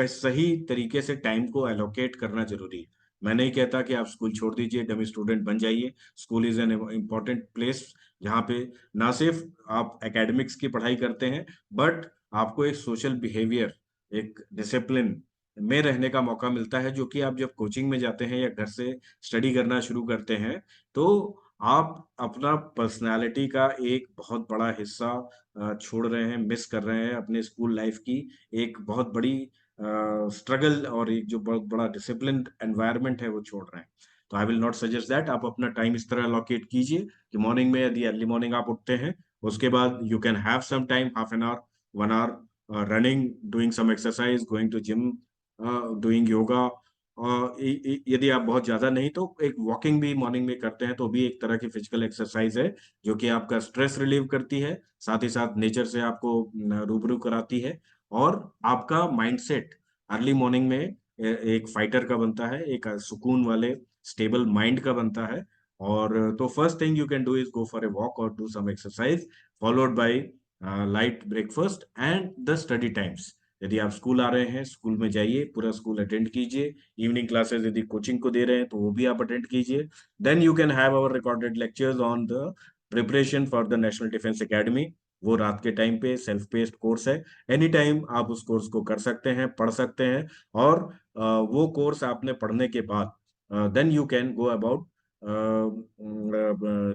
सही तरीके से टाइम को एलोकेट करना जरूरी है। मैं नहीं कहता कि आप स्कूल छोड़ दीजिए, डमी स्टूडेंट बन जाइए। School is an important place, जहाँ पे ना सिर्फ आप एकेडमिक्स की पढ़ाई करते हैं, बट आपको एक सोशल बिहेवियर, एक डिसिप्लिन में रहने का मौका मिलता है, जो कि आप जब कोचिंग में जाते हैं या घर से स्टडी करना शुरू करते हैं, तो आप अपना पर्सनालिटी का एक बहुत बड़ा हिस्सा छोड़ रहे हैं, मिस कर रहे हैं, अपने स्कूल लाइफ की एक बहुत बड़ी स्ट्रगल और एक जो बहुत बड़ा डिसिप्लिन एनवायरनमेंट है वो छोड़ रहे हैं। तो I will not suggest that. आप अपना टाइम इस तरह अलोकेट कीजिए कि मॉर्निंग में यदि अर्ली मॉर्निंग आप उठते हैं, उसके बाद you can have some time, half an hour, 1 hour running, doing some exercise, going to gym, doing yoga, यदि आप बहुत ज्यादा नहीं तो एक वॉकिंग भी मॉर्निंग में करते हैं तो भी एक तरह की फिजिकल एक्सरसाइज है, जो कि आपका स्ट्रेस रिलीव करती है, साथ ही साथ नेचर से आपको रूबरू कराती है, और आपका माइंडसेट अर्ली मॉर्निंग में एक फाइटर का बनता है, एक सुकून वाले स्टेबल माइंड का बनता है। और तो first thing you can do is go for a walk और do some exercise, followed by light breakfast and the study times. यदि आप स्कूल आ रहे हैं, स्कूल में जाइए, पूरा स्कूल अटेंड कीजिए। इवनिंग क्लासेस यदि कोचिंग को दे रहे हैं तो वो भी आप अटेंड कीजिए। Then you can have our recorded lectures on the preparation for the National Defence Academy. वो रात के टाइम पे सेल्फ पेस्ड कोर्स है, एनी टाइम आप उस कोर्स को कर सकते हैं, पढ़ सकते हैं। और वो कोर्स आपने पढ़ने के बाद then you can go about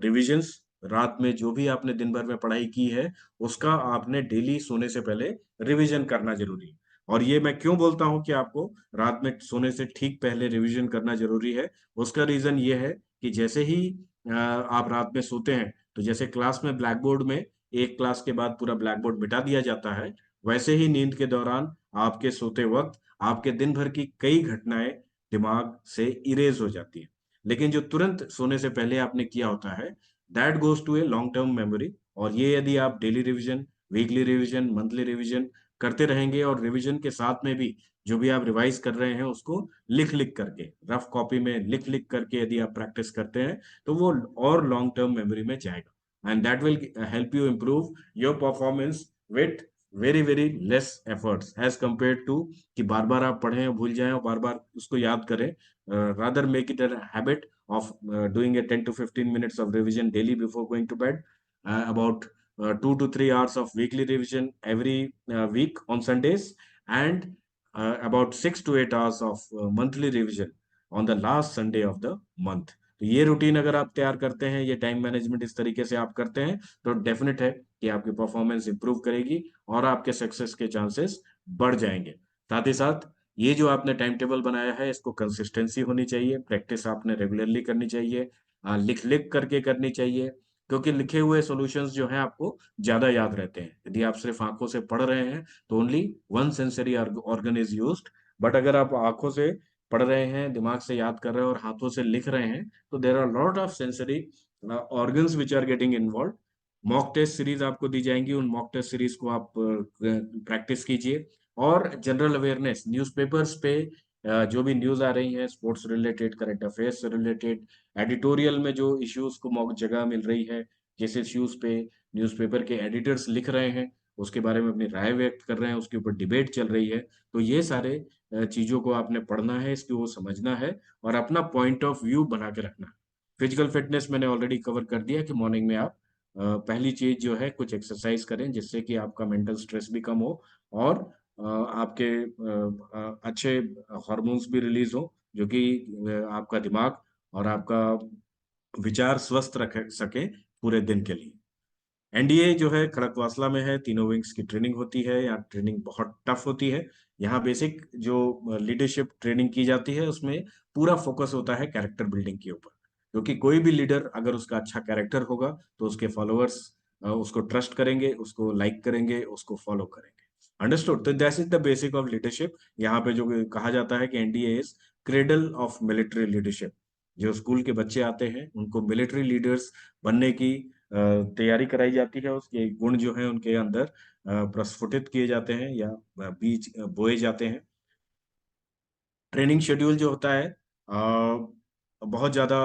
revisions. रात में जो भी आपने दिन भर में पढ़ाई की है उसका आपने डेली सोने से पहले रिवीजन करना जरूरी है। और ये मैं क्यों बोलता हूं कि आपको रात में सोने से ठीक पहले रिवीजन करना जरूरी है, उसका रीजन ये है कि जैसे ही आप रात में सोते हैं, तो जैसे क्लास में ब्लैक बोर्ड में एक क्लास के बाद पूरा ब्लैक बोर्ड मिटा दिया जाता है, वैसे ही नींद के दौरान आपके सोते वक्त आपके दिन भर की कई घटनाएं दिमाग से इरेज हो जाती है। लेकिन जो तुरंत सोने से पहले आपने किया होता है, that goes to a long term memory. और ये यदि आप daily revision, weekly revision, monthly revision करते रहेंगे, और रिवीजन के साथ में भी जो भी आप रिवाइज कर रहे हैं उसको लिख लिख करके, रफ कॉपी में लिख लिख करके यदि आप प्रैक्टिस करते हैं, तो वो और लॉन्ग टर्म मेमोरी में जाएगा, and that will help you improve your performance with very very less efforts as compare to कि बार बार आप पढ़ें और भूल जाएं और बार बार उसको याद करें। Rather make it a habit of doing a 10 to 15 minutes of revision daily before going to bed, about 2 to 3 hours of weekly revision every week on Sundays, and about 6 to 8 hours of monthly revision on the last Sunday of the month। तो ये routine अगर आप तैयार करते हैं, ये time management इस तरीके से आप करते हैं, तो डेफिनेट है कि आपकी परफॉर्मेंस इंप्रूव करेगी और आपके सक्सेस के चांसेस बढ़ जाएंगे। साथ ही साथ ये जो आपने टाइम टेबल बनाया है, इसको कंसिस्टेंसी होनी चाहिए, प्रैक्टिस आपने रेगुलरली करनी चाहिए, लिख लिख करके करनी चाहिए, क्योंकि लिखे हुए सॉल्यूशंस जो हैं आपको ज्यादा याद रहते हैं। यदि आप सिर्फ आंखों से पढ़ रहे हैं तो only one sensory organ is used, but अगर आप आंखों से पढ़ रहे हैं, दिमाग से याद कर रहे हैं और हाथों से लिख रहे हैं, तो there are lot of sensory organs which are getting involve. Mock test series आपको दी जाएंगी, उन मॉक टेस्ट सीरीज को आप प्रैक्टिस कीजिए। और जनरल अवेयरनेस, न्यूज़पेपर्स पे जो भी न्यूज आ रही है, स्पोर्ट्स रिलेटेड, करंट अफेयर्स से रिलेटेड, एडिटोरियल में जो इश्यूज को मौक जगह मिल रही है, जिस इश्यूज पे न्यूज़पेपर के एडिटर्स लिख रहे हैं, उसके बारे में अपनी राय व्यक्त कर रहे हैं, उसके ऊपर डिबेट चल रही है, तो ये सारे चीजों को आपने पढ़ना है, इसको वो समझना है और अपना पॉइंट ऑफ व्यू बना के रखना है। फिजिकल फिटनेस मैंने ऑलरेडी कवर कर दिया कि मॉर्निंग में आप पहली चीज जो है कुछ एक्सरसाइज करें, जिससे कि आपका मेंटल स्ट्रेस भी कम हो, और आपके अच्छे हार्मोन्स भी रिलीज हो, जो कि आपका दिमाग और आपका विचार स्वस्थ रख सके पूरे दिन के लिए। एनडीए जो है खड़कवासला में है, तीनों विंग्स की ट्रेनिंग होती है, यहाँ ट्रेनिंग बहुत टफ होती है। यहाँ बेसिक जो लीडरशिप ट्रेनिंग की जाती है उसमें पूरा फोकस होता है कैरेक्टर बिल्डिंग के ऊपर, क्योंकि कोई भी लीडर अगर उसका अच्छा कैरेक्टर होगा तो उसके फॉलोअर्स उसको ट्रस्ट करेंगे, उसको लाइक करेंगे, उसको फॉलो करेंगे। अंडरस्टूड? तो that is the basic of leadership. यहाँ पे जो कहा जाता है कि NDA is cradle of military leadership. जो स्कूल के बच्चे आते हैं उनको मिलिट्री लीडर्स बनने की तैयारी कराई जाती है, उसके गुण जो है उनके अंदर प्रस्फुटित किए जाते हैं या बीज बोए जाते हैं। ट्रेनिंग शेड्यूल जो होता है बहुत ज्यादा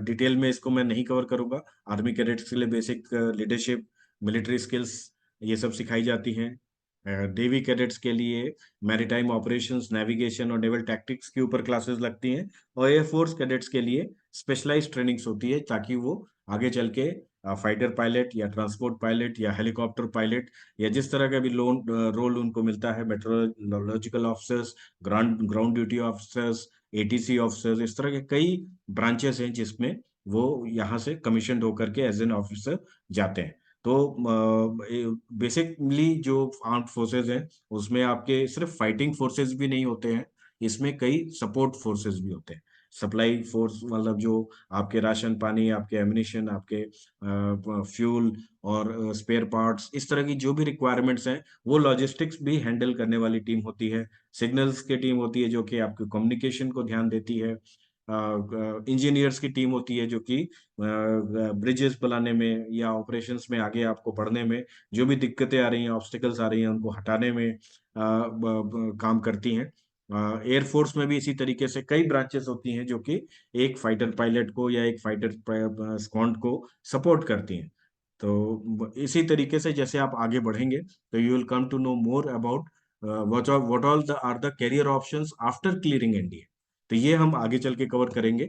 डिटेल में इसको मैं नहीं कवर करूंगा। आर्मी कैडेट्स के लिए बेसिक लीडरशिप, मिलिट्री स्किल्स, ये सब सिखाई जाती हैं। नेवी कैडेट्स के लिए मैरीटाइम ऑपरेशंस, नेविगेशन और नेवल टैक्टिक्स के ऊपर क्लासेस लगती हैं। और एयरफोर्स कैडेट्स के लिए स्पेशलाइज्ड ट्रेनिंग्स होती है, ताकि वो आगे चल के फाइटर पायलट या ट्रांसपोर्ट पायलट या हेलीकॉप्टर पायलट या जिस तरह का भी लोन रोल उनको मिलता है, metrological officers, ground ground duty officers, ATC officers, इस तरह के कई ब्रांचेस हैं जिसमें वो यहाँ से कमीशन होकर के एज एन ऑफिसर जाते हैं। तो बेसिकली जो आर्म्ड फोर्सेस हैं उसमें आपके सिर्फ फाइटिंग फोर्सेस भी नहीं होते हैं, इसमें कई सपोर्ट फोर्सेस भी होते हैं। सप्लाई फोर्स, मतलब जो आपके राशन पानी, आपके एमिनिशन, आपके फ्यूल और स्पेयर पार्ट्स, इस तरह की जो भी रिक्वायरमेंट्स हैं, वो लॉजिस्टिक्स भी हैंडल करने वाली टीम होती है। सिग्नल्स की टीम होती है जो कि आपके कम्युनिकेशन को ध्यान देती है। इंजीनियर्स की टीम होती है जो कि ब्रिजेस बनाने में या ऑपरेशंस में आगे आपको बढ़ने में जो भी दिक्कतें आ रही हैं, ऑब्स्टिकल्स आ रही हैं, उनको हटाने में काम करती हैं। एयरफोर्स में भी इसी तरीके से कई ब्रांचेस होती हैं जो कि एक फाइटर पायलट को या एक फाइटर स्क्वाड को सपोर्ट करती हैं। तो इसी तरीके से जैसे आप आगे बढ़ेंगे तो you will come to know more about what all the are the career options after clearing NDA. तो ये हम आगे चल के कवर करेंगे।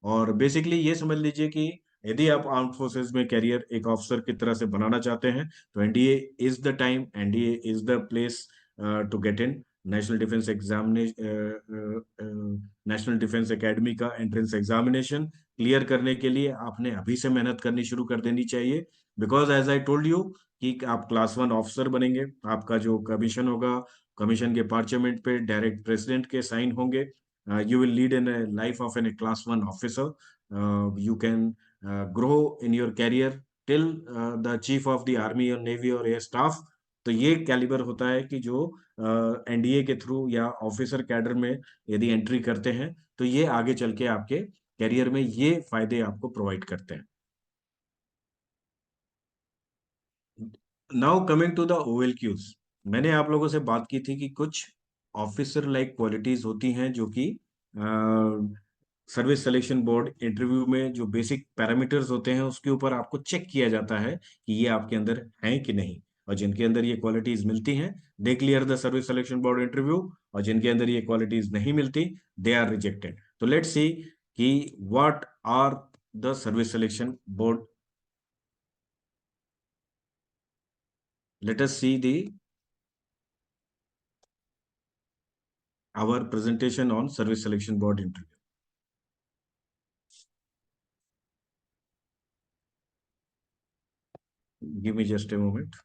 और बेसिकली ये समझ लीजिए कि यदि आप आर्म्ड फोर्सेस में कैरियर एक ऑफिसर की तरह से बनाना चाहते हैं तो NDA is the time, NDA is the place to get in. National Defence National Defence Academy का एंट्रेंस एग्जामिनेशन क्लियर करने के लिए आपने अभी से मेहनत करनी शुरू कर देनी चाहिए। Because as I told you कि आप क्लास वन ऑफिसर बनेंगे, आपका जो कमीशन होगा, कमीशन के पार्चमेंट पे डायरेक्ट प्रेसिडेंट के साइन होंगे। You will lead in a life of a class one officer. You can grow in your career till the chief of the army or navy or air staff. तो ये calibre होता है कि जो NDA के through या officer cadre में यदि एंट्री करते हैं तो ये आगे चल के आपके कैरियर में ये फायदे आपको प्रोवाइड करते हैं। Now coming to the OL Qs. मैंने आप लोगों से बात की थी कि कुछ ऑफिसर लाइक क्वालिटीज होती हैं जो कि सर्विस सिलेक्शन बोर्ड इंटरव्यू में जो बेसिक पैरामीटर्स होते हैं उसके ऊपर आपको चेक किया जाता है कि ये आपके अंदर हैं कि नहीं। और जिनके अंदर ये क्वालिटीज मिलती हैं they clear the service selection board interview, और जिनके अंदर ये क्वालिटीज नहीं मिलती दे आर रिजेक्टेड। तो लेट्स सी कि what are the service selection board, let us see the our presentation on service selection board interview. Give me just a moment.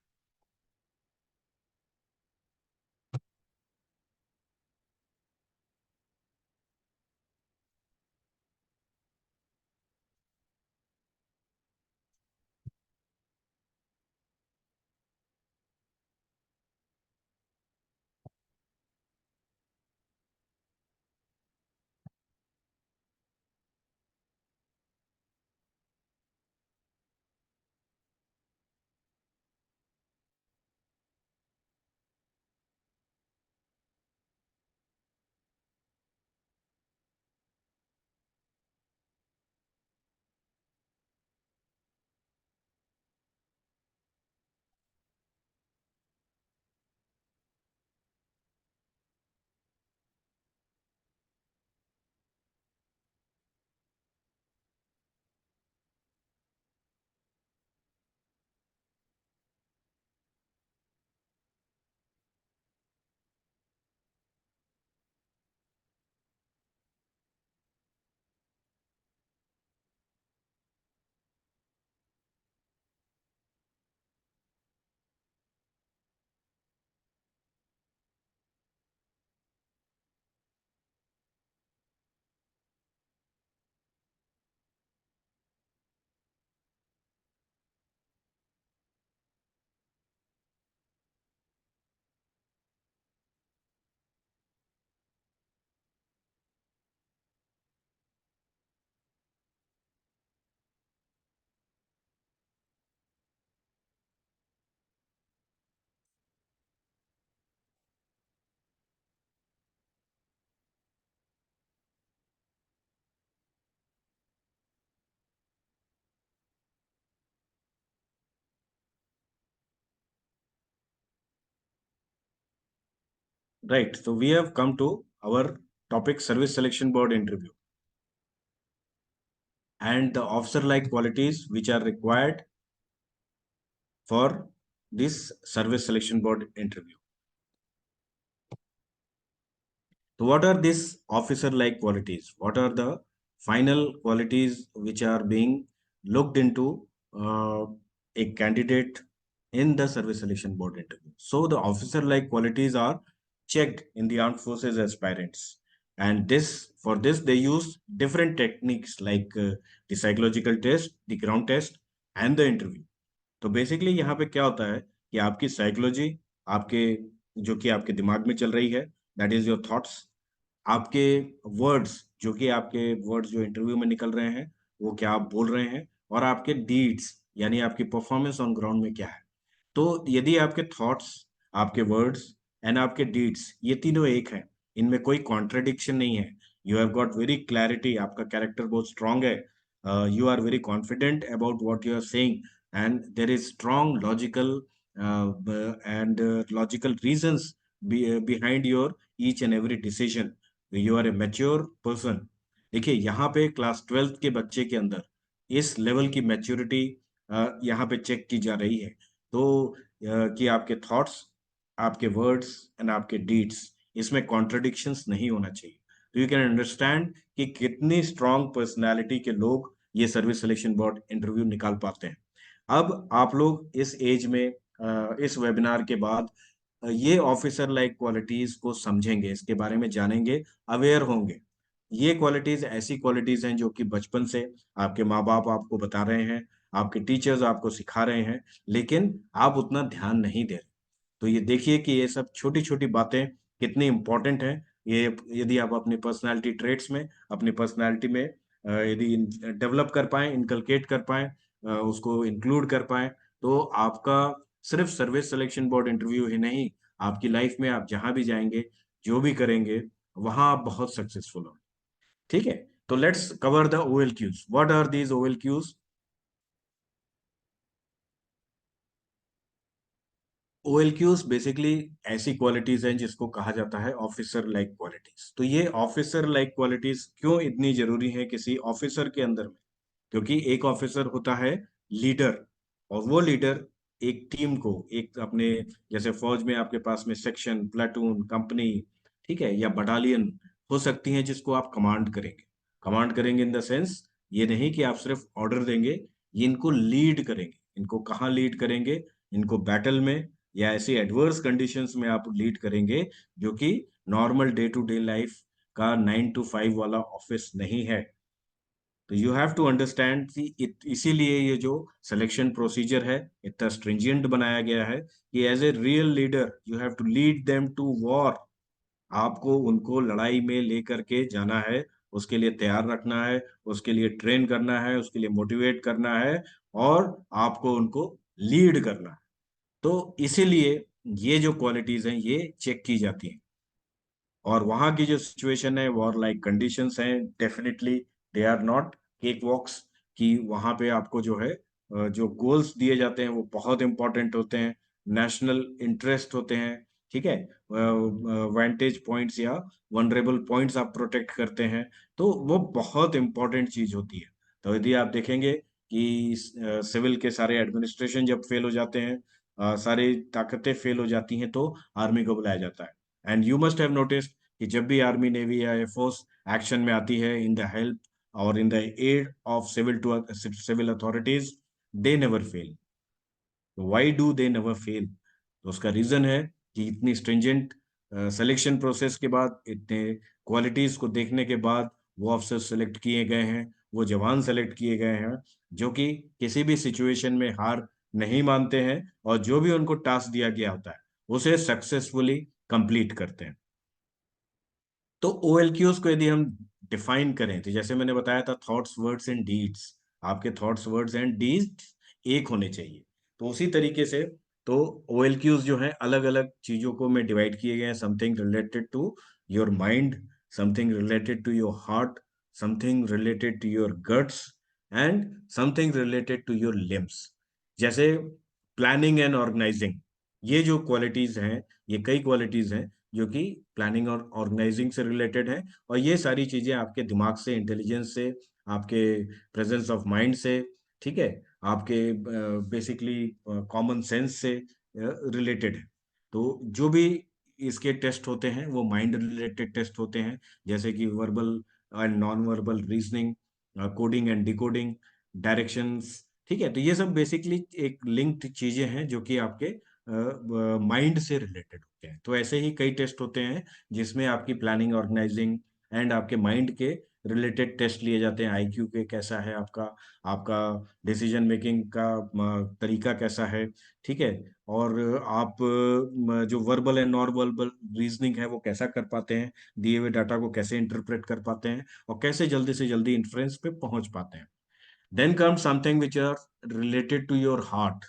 Right. So we have come to our topic service selection board interview and the officer like qualities which are required for this service selection board interview. So what are these officer like qualities? What are the final qualities which are being looked into a candidate in the service selection board interview? So the officer like qualities are checked in the armed forces aspirants. And this, for this they use different techniques like the psychological test, the ground test and the interview. तो basically यहाँ पे क्या होता है कि आपकी psychology, आपके जो कि आपके दिमाग में चल रही है, दैट इज योर थॉट्स, आपके वर्ड्स, जो कि आपके वर्ड्स जो इंटरव्यू में निकल रहे हैं, वो क्या आप बोल रहे हैं, और आपके डीड्स, यानी आपकी परफॉर्मेंस ऑन ग्राउंड में क्या है। तो यदि आपके थॉट्स, आपके वर्ड्स एंड आपके डीड्स, ये तीनों एक हैं, इनमें कोई कॉन्ट्रडिक्शन नहीं है, you have got very clarity, आपका कैरेक्टर बहुत स्ट्रांग है, you are very confident about what you are saying, and there is strong logical and logical reasons behind your each and every decision, you are a mature person। देखिए यहाँ पे class 12th के बच्चे के अंदर इस level की maturity यहाँ पे चेक की जा रही है। तो कि आपके थॉट्स, आपके वर्ड्स एंड आपके डीड्स, इसमें कॉन्ट्रडिक्शंस नहीं होना चाहिए। तो यू कैन अंडरस्टैंड कि कितनी स्ट्रांग पर्सनालिटी के लोग ये सर्विस सिलेक्शन बोर्ड इंटरव्यू निकाल पाते हैं। अब आप लोग इस एज में, इस वेबिनार के बाद ये ऑफिसर लाइक क्वालिटीज को समझेंगे, इसके बारे में जानेंगे, अवेयर होंगे। ये क्वालिटीज ऐसी क्वालिटीज हैं जो कि बचपन से आपके माँ बाप आपको बता रहे हैं, आपके टीचर्स आपको सिखा रहे हैं, लेकिन आप उतना ध्यान नहीं दे रहे। तो ये देखिए कि ये सब छोटी छोटी बातें कितनी इंपॉर्टेंट हैं। ये यदि आप अपनी पर्सनालिटी ट्रेट्स में, अपनी पर्सनालिटी में यदि डेवलप कर पाए, इनकलकेट कर पाए, उसको इंक्लूड कर पाए, तो आपका सिर्फ सर्विस सिलेक्शन बोर्ड इंटरव्यू ही नहीं, आपकी लाइफ में आप जहां भी जाएंगे, जो भी करेंगे, वहां आप बहुत सक्सेसफुल हो। ठीक है, तो let's cover the OL Qs. What are these OL Qs? OLQs basically ऐसी क्वालिटीज हैं जिसको कहा जाता है ऑफिसर लाइक क्वालिटीज। तो ये ऑफिसर लाइक क्वालिटीज क्यों इतनी जरूरी है किसी ऑफिसर के अंदर में? क्योंकि एक ऑफिसर होता है लीडर, और वो लीडर एक टीम को, एक अपने, जैसे फौज में आपके पास में सेक्शन, प्लाटून, कंपनी, ठीक है, या बटालियन हो सकती हैं जिसको आप कमांड करेंगे। कमांड करेंगे इन द सेंस, ये नहीं कि आप सिर्फ ऑर्डर देंगे, ये इनको लीड करेंगे। इनको कहाँ लीड करेंगे? इनको बैटल में या ऐसी एडवर्स कंडीशंस में आप लीड करेंगे, जो कि normal day to day life का 9 to 5 वाला ऑफिस नहीं है। तो यू हैव टू अंडरस्टैंड कि इसीलिए ये जो सिलेक्शन प्रोसीजर है इतना स्ट्रिंजेंट बनाया गया है कि as a real leader you have to lead them to war. आपको उनको लड़ाई में लेकर के जाना है, उसके लिए तैयार रखना है, उसके लिए ट्रेन करना है, उसके लिए मोटिवेट करना है, और आपको उनको लीड करना है। तो इसीलिए ये जो क्वालिटीज हैं ये चेक की जाती हैं। और वहां की जो सिचुएशन है, वॉर लाइक कंडीशंस हैं, definitely they are not cake walks. कि वहां पे आपको जो है जो गोल्स दिए जाते हैं वो बहुत इंपॉर्टेंट होते हैं, नेशनल इंटरेस्ट होते हैं, ठीक है, वेंटेज पॉइंट्स या वनरेबल पॉइंट्स आप प्रोटेक्ट करते हैं। तो वो बहुत इंपॉर्टेंट चीज होती है। तो यदि आप देखेंगे कि सिविल के सारे एडमिनिस्ट्रेशन जब फेल हो जाते हैं, सारी ताकतें फेल हो जाती हैं, तो आर्मी को बुलाया जाता है। And you must have notice कि जब भी आर्मी, नेवी या एयरफोर्स एक्शन में आती है इन द हेल्प और in the aid of civil authorities, they never fail. Why do they never fail? तो उसका रीजन है कि इतनी स्ट्रिंजेंट सिलेक्शन प्रोसेस के बाद, इतने क्वालिटीज को देखने के बाद वो अफसर सेलेक्ट किए गए हैं, वो जवान सेलेक्ट किए गए हैं, जो कि किसी भी सिचुएशन में हार नहीं मानते हैं, और जो भी उनको टास्क दिया गया होता है उसे सक्सेसफुली कंप्लीट करते हैं। तो OLQs को यदि हम डिफाइन करें, तो जैसे मैंने बताया था, थॉट्स, वर्ड्स एंड डीड्स, आपके थॉट्स, वर्ड्स एंड डीड्स एक होने चाहिए। तो उसी तरीके से, तो OLQs जो हैं अलग अलग चीजों को में डिवाइड किए गए हैं। Something related to your mind, something related to your heart, something related to your guts, and something related to your limbs. जैसे प्लानिंग एंड ऑर्गेनाइजिंग, ये जो क्वालिटीज हैं, ये कई क्वालिटीज हैं जो कि प्लानिंग और ऑर्गेनाइजिंग से रिलेटेड है। और ये सारी चीजें आपके दिमाग से, इंटेलिजेंस से, आपके प्रेजेंस ऑफ माइंड से, ठीक है, आपके बेसिकली कॉमन सेंस से रिलेटेड है। तो जो भी इसके टेस्ट होते हैं वो माइंड रिलेटेड टेस्ट होते हैं, जैसे कि verbal and non verbal reasoning, coding and decoding, directions, ठीक है। तो ये सब बेसिकली एक लिंक्ड चीजें हैं जो कि आपके माइंड से रिलेटेड होते हैं। तो ऐसे ही कई टेस्ट होते हैं जिसमें आपकी प्लानिंग, ऑर्गेनाइजिंग, एंड आपके माइंड के रिलेटेड टेस्ट लिए जाते हैं, आईक्यू के कैसा है आपका, आपका डिसीजन मेकिंग का तरीका कैसा है, ठीक है। और आप जो verbal and non verbal reasoning है वो कैसा कर पाते हैं, दिए हुए डाटा को कैसे इंटरप्रेट कर पाते हैं, और कैसे जल्दी से जल्दी इन्फ्रेंस पे पहुंच पाते हैं। Then come something which are related to your heart.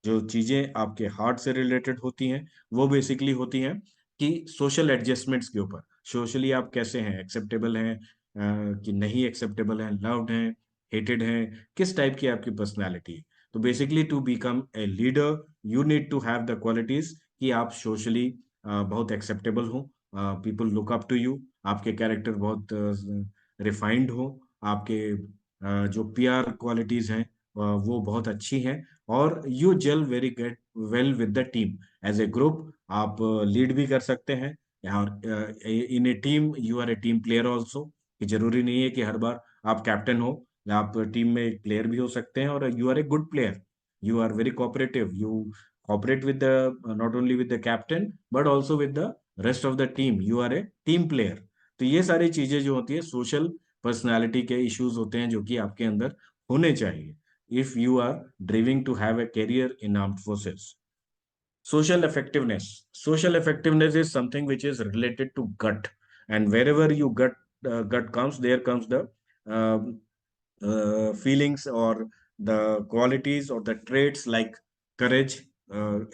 जो चीजें आपके हार्ट से रिलेटेड होती हैं वो बेसिकली होती हैं कि सोशल एडजस्टमेंट्स के ऊपर, सोशली आप कैसे हैं, एक्सेप्टेबल हैं कि नहीं एक्सेप्टेबल हैं, लव्ड हैं, हेटेड हैं, किस टाइप की आपकी पर्सनैलिटी है। तो basically to become a leader you need to have the qualities कि आप सोशली बहुत एक्सेप्टेबल हो, people look up to you, आपके कैरेक्टर बहुत रिफाइंड हो, आपके जो पीआर क्वालिटीज हैं वो बहुत अच्छी हैं, और you gel very get well with the team. As a group आप लीड भी कर सकते हैं, और in a team you are a team player also, कि जरूरी नहीं है कि हर बार आप कैप्टन हो, आप टीम में एक प्लेयर भी हो सकते हैं, और you are a good player, you are very cooperative, you cooperate with the not only with the captain but also with the rest of the team, you are a team player। तो ये सारी चीजें जो होती है social personality के issues होते हैं जो कि आपके अंदर होने चाहिए if you are driving to have a career in armed forces. Social effectiveness is something which is related to gut, and wherever you gut comes, there comes the um, feelings or the qualities or the traits like courage,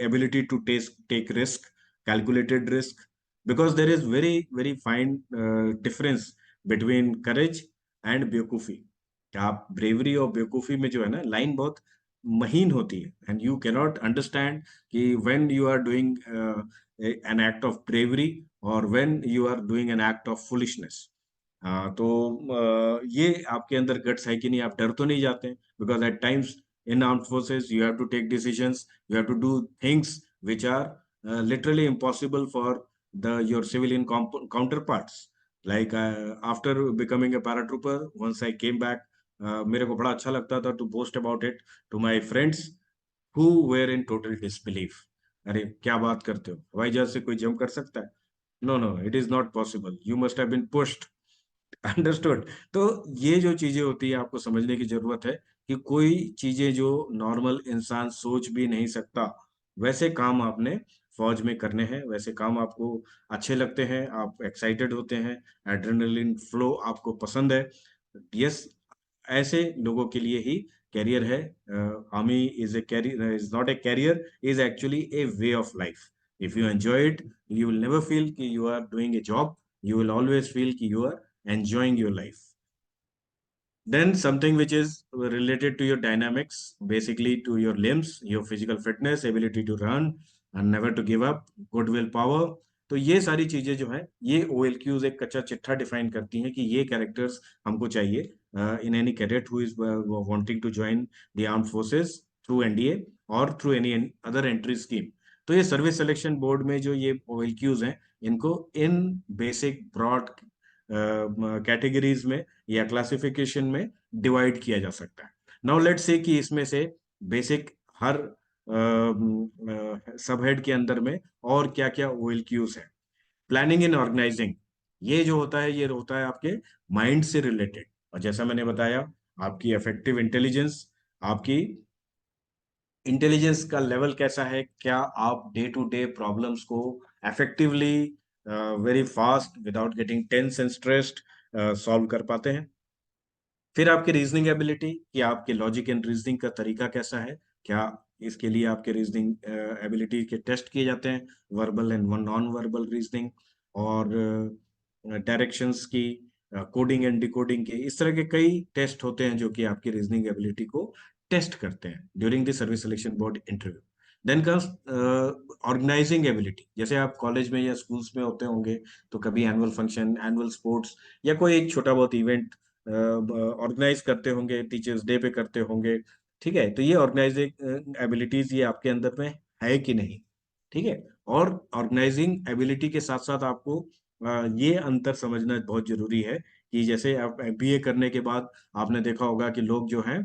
ability to take risk, calculated risk, because there is very fine difference between courage and बेवकूफी। आप bravery और बेवकूफी में जो है ना line बहुत महीन होती है, एंड यू कैनॉट अंडरस्टैंड कि when you are doing an act of bravery और when you are doing an act of foolishness. हाँ, तो ये आपके अंदर गट्स है कि नहीं, आप डर तो नहीं जाते, because at times in armed forces you have to take decisions, you have to do things which are literally impossible for the your civilian counterparts. Like after becoming a paratrooper once I came back, मेरे को बड़ा अच्छा लगता था to post about it to my friends who were in total disbelief. अरे क्या बात करते हो, हवाई जहाज से कोई जंप कर सकता है? No no, it is not possible, you must have been pushed. Understood. तो ये जो चीजें होती है आपको समझने की जरूरत है कि कोई चीजें जो नॉर्मल इंसान सोच भी नहीं सकता, वैसे काम आपने फौज में करने हैं, वैसे काम आपको अच्छे लगते हैं, आप एक्साइटेड होते हैं, एड्रेनलिन फ्लो आपको पसंद है। यस, ऐसे लोगों के लिए ही कैरियर है। Army is a career, is not a career, is actually a way of life. If you enjoy it, you will never feel कि you are doing a job, you will always feel कि you are enjoying your life। Then something which is related to your dynamics, basically to your limbs, your physical fitness, ability to run and never to give up, good will power। तो ये सारी चीजें जो है ये OLQs एक कच्चा चिट्ठा डिफाइन करती हैं कि ये कैरेक्टर्स हमको चाहिए in any cadet who is wanting to join the armed forces through NDA और through any other entry scheme. तो ये सर्विस सिलेक्शन बोर्ड में जो ये OLQs हैं, इनको इन बेसिक ब्रॉड कैटेगरीज में या क्लासिफिकेशन में डिवाइड किया जा सकता है। नाउ लेट्स से कि इसमें से बेसिक हर सब हेड के अंदर में और क्या क्या OLQs है। प्लानिंग एंड ऑर्गेनाइजिंग, ये जो होता है ये होता है आपके माइंड से रिलेटेड, और जैसा मैंने बताया आपकी इफेक्टिव इंटेलिजेंस, आपकी इंटेलिजेंस का लेवल कैसा है, क्या आप डे टू डे प्रॉब्लम्स को effectively very fast without getting tense and stressed solve कर पाते हैं। फिर आपकी रीजनिंग एबिलिटी, कि आपके लॉजिक एंड रीजनिंग का तरीका कैसा है, क्या इसके लिए आपके रीजनिंग एबिलिटी के टेस्ट किए जाते हैं, verbal and non verbal reasoning, और डायरेक्शंस की, कोडिंग एंड डिकोडिंग के, इस तरह के कई टेस्ट होते हैं जो कि आपकी रीजनिंग एबिलिटी को टेस्ट करते हैं during the service selection board interview. Then comes organising ability, जैसे आप कॉलेज में या स्कूल्स में होते होंगे तो कभी एनुअल फंक्शन, एनुअल स्पोर्ट्स या कोई एक छोटा बहुत इवेंट ऑर्गेनाइज करते होंगे, टीचर्स डे पे करते होंगे, ठीक है। तो ये ऑर्गेनाइजिंग एबिलिटीज ये आपके अंदर में है कि नहीं, ठीक है। और ऑर्गेनाइजिंग एबिलिटी के साथ साथ आपको ये अंतर समझना बहुत जरूरी है कि जैसे आप MBA करने के बाद आपने देखा होगा कि लोग जो हैं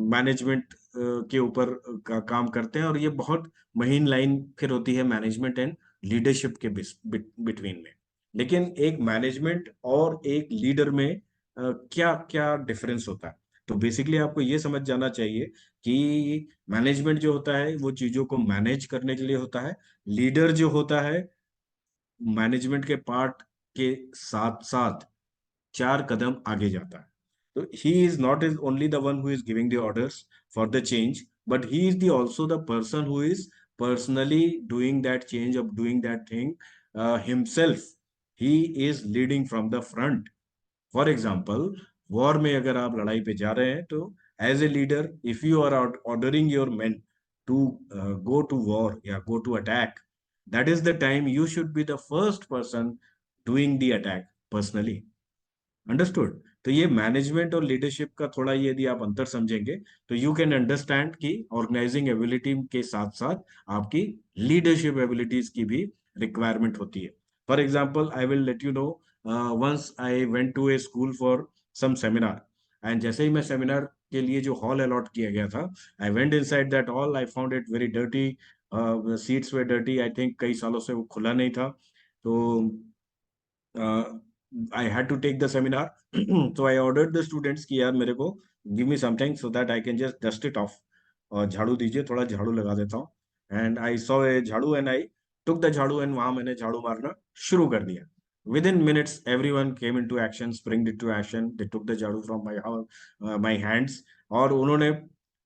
मैनेजमेंट के ऊपर काम करते हैं, और ये बहुत महीन लाइन फिर होती है मैनेजमेंट एंड लीडरशिप के बिटवीन में। लेकिन एक मैनेजमेंट और एक लीडर में क्या क्या डिफरेंस होता है। तो बेसिकली आपको ये समझ जाना चाहिए कि मैनेजमेंट जो होता है वो चीजों को मैनेज करने के लिए होता है। लीडर जो होता है मैनेजमेंट के पार्ट के साथ साथ 4 कदम आगे जाता है। तो he is not is only the one who is giving the orders for the change, but he is the also the person who is personally doing that change of doing that thing himself. He is leading from the front. For example, war में अगर आप लड़ाई पे जा रहे हैं तो as a leader if you are ordering your men to go to war या go to attack, that is the time you should be the first person doing the attack personally. Understood? तो ये management और leadership का थोड़ा ये यदि आप अंतर समझेंगे तो यू कैन अंडरस्टैंड कि ऑर्गेनाइजिंग एबिलिटी के साथ साथ आपकी लीडरशिप एबिलिटीज की भी रिक्वायरमेंट होती है। For example, I will let you know, once I went to a school for some seminar, and जैसे ही मैं सेमिनार के लिए जो हॉल अलॉट किया गया था, I went inside that hall, I found it very dirty, seats were dirty, I think कई सालों से वो खुला नहीं था। तो I had to take the seminar, so I ordered the students कि यार मेरे को give me something so that I can just dust it off, और झाड़ू दीजिए, थोड़ा झाड़ू लगा देता हूँ। एंड आई सॉ ए झाड़ू एंड आई टुक द झाड़ू, एंड वहां मैंने झाड़ू मारना शुरू कर दिया। With in minutes everyone came into action, spring into action, they took the झाड़ू फ्रॉम माय हैंड्स, और उन्होंने